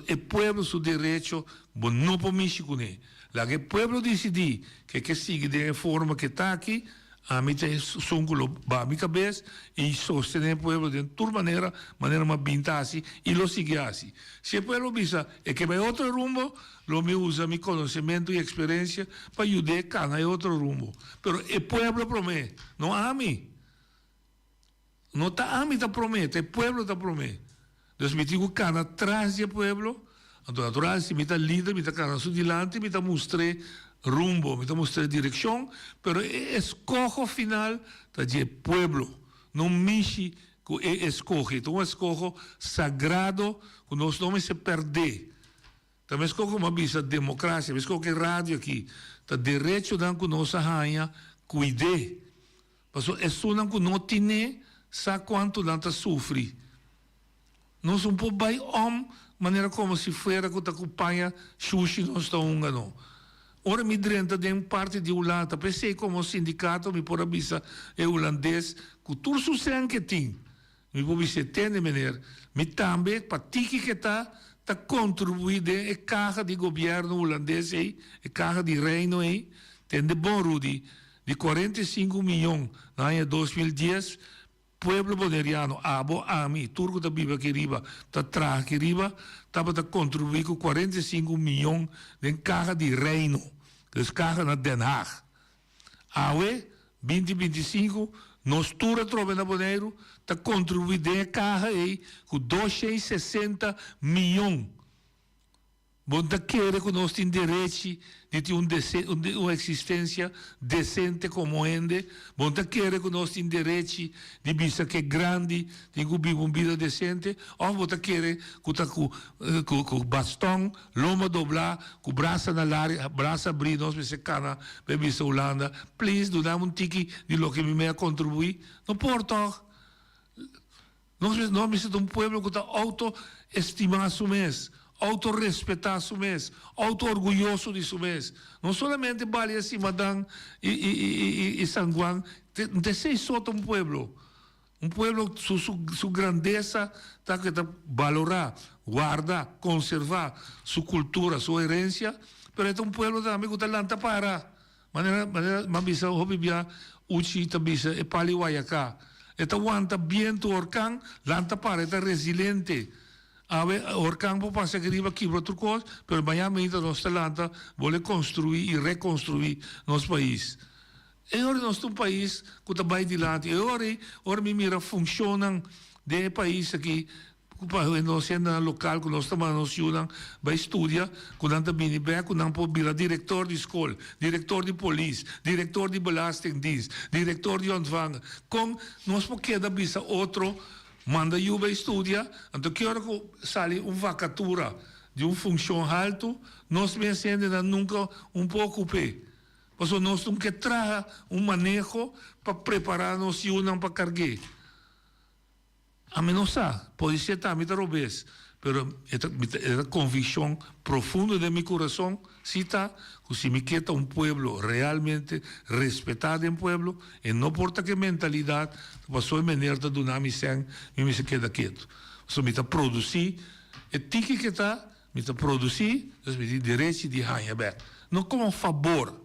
O povo seu direito, não pode mexer com ele. Lá que o povo decidir que siga da forma que está aqui, a mim tem songo para minha cabeça e sostener o povo de toda maneira mais binta assim e lo sigue assim. Se o povo pensa que vai outro rumo, lo me usa meu conhecimento e experiência para ajudar a cana em outro rumo. Pero o povo promete, não a mim. Não está a mim, está promete, o povo está promete. Então, me digo cana atrás do povo, então, natural, se me está líder, me está cana adiante, me está mostrando rumbo, me está mostrando direção, pero escojo final está de pueblo, não mexe com escoge, então escojo sagrado, que nós não se perder. Também escojo uma visa democracia, escojo rádio aqui, está direito dan que nossa rainha cuide, porque é só que não tem, sabe quanto não sofre, Nós um pouco vai maneira como se fuera que a companhia sushi nós está não. Ora me drenta de parte de Holanda, pensei como sindicato me por avisa é holandês, que tudo sucesso que tem. Me por avisa tem maneira, me também para tiki que tá contribuindo a carga de governo holandês aí, a carga de reino aí, tem de bom Rudy, de 45 milhões no ano 2010, pueblo boneriano, abo, ami, turco da biba que riba, da tra que riba, estava a contribuir com 45 milhões de carga de reino, das cargas na Den Haag. Awe, 2025, nós tudo trove na Boneiro, está contribuindo a carga aí com 260 milhões. Bom, quer que nós temos direito de ter uma existência decente como ende. Bom, quer que nós temos direito de vista que é grande, de viver uma vida decente. Ou bom, quer que com bastão, loma doblar, com braço na área, braço abrir, nós me secana, bebê Holanda. Please, dá um tique de lo que me contribuir. Não porta. Nós somos um povo que está auto-estimado su mês. Autorrespetar su mês, auto-orgulhoso de su mês. Não somente vale assim, Madame e San Juan, de só um pueblo. Um pueblo, sua grandeza, está que valorar, guardar, conservar sua cultura, sua herência, mas é um pueblo também que está lanta para. Maneira, mabisa, hobibia, uchi, tabisa, e pali wayaka. Eta aguanta bien tu orcan, lanta para, está resiliente. Orcan pode passar que riba aqui para outro coisa, mas amanhã nós talanta vamos construir e reconstruir nosso país. E agora nós temos um país que está bem adiante. E agora me mira funcionam de país aqui, nós na local que nós também nos ajudam, vai estudar, quando também bem, quando pode virar diretor de escola, diretor de polícia, diretor de belastingdienst, diretor de ontvang. Com nós podemos bisa outro manda eu para estudar, então que hora que sai uma vacatura de uma função alta, nós me sendo nunca um pouco pé. Porque nós temos que trazer um manejo para preparar nos para carregar. A menos pode ser também talvez, mas é a convicção profunda de meu coração, cita que se me queda um povo realmente respeitado em povo, e não importa que mentalidade, passou a maneira de donar me se queda quieto. So me está produzir, e tique que está, me está produzir, então me direito de ganhar bem. Não como favor.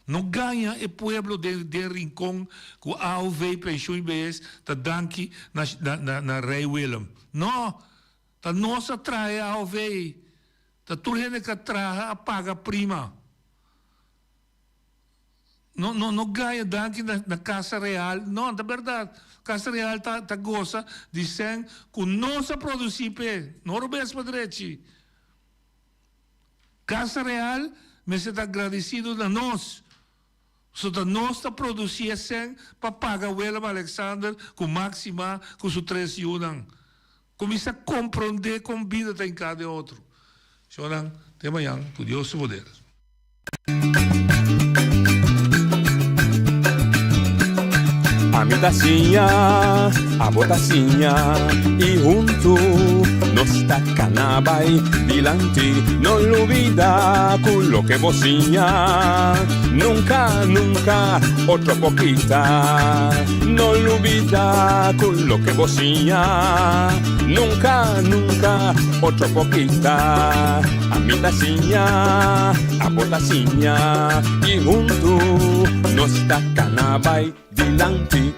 Não ganha o povo de rincão que a AOV pensou em vez de danke na Rei Willem. Não, a nossa trai a AOV. A turma que trai a paga prima. Não ganha danke na Casa Real. Não, é verdade. Casa Real está gosta de ser que nossa produzir pé. Não roubes para direito. Casa Real, mas está agradecido a nós. So that nós está produzindo sem para pagar o Willem Alexander com Máxima, com seus 3 unang. Começa a compreender como vida tem cada outro. Chorang, até amanhã, com Deus se poder.
A mi tacinha, a botacinha, e junto nos tacanabay dilante, no olvida con lo que vocinha. Nunca, nunca, otro poquita, no olvida con lo que vocinha. Nunca, nunca, otro poquita. A mi tacinha, a botacinha, y junto nos tacanabay dilante.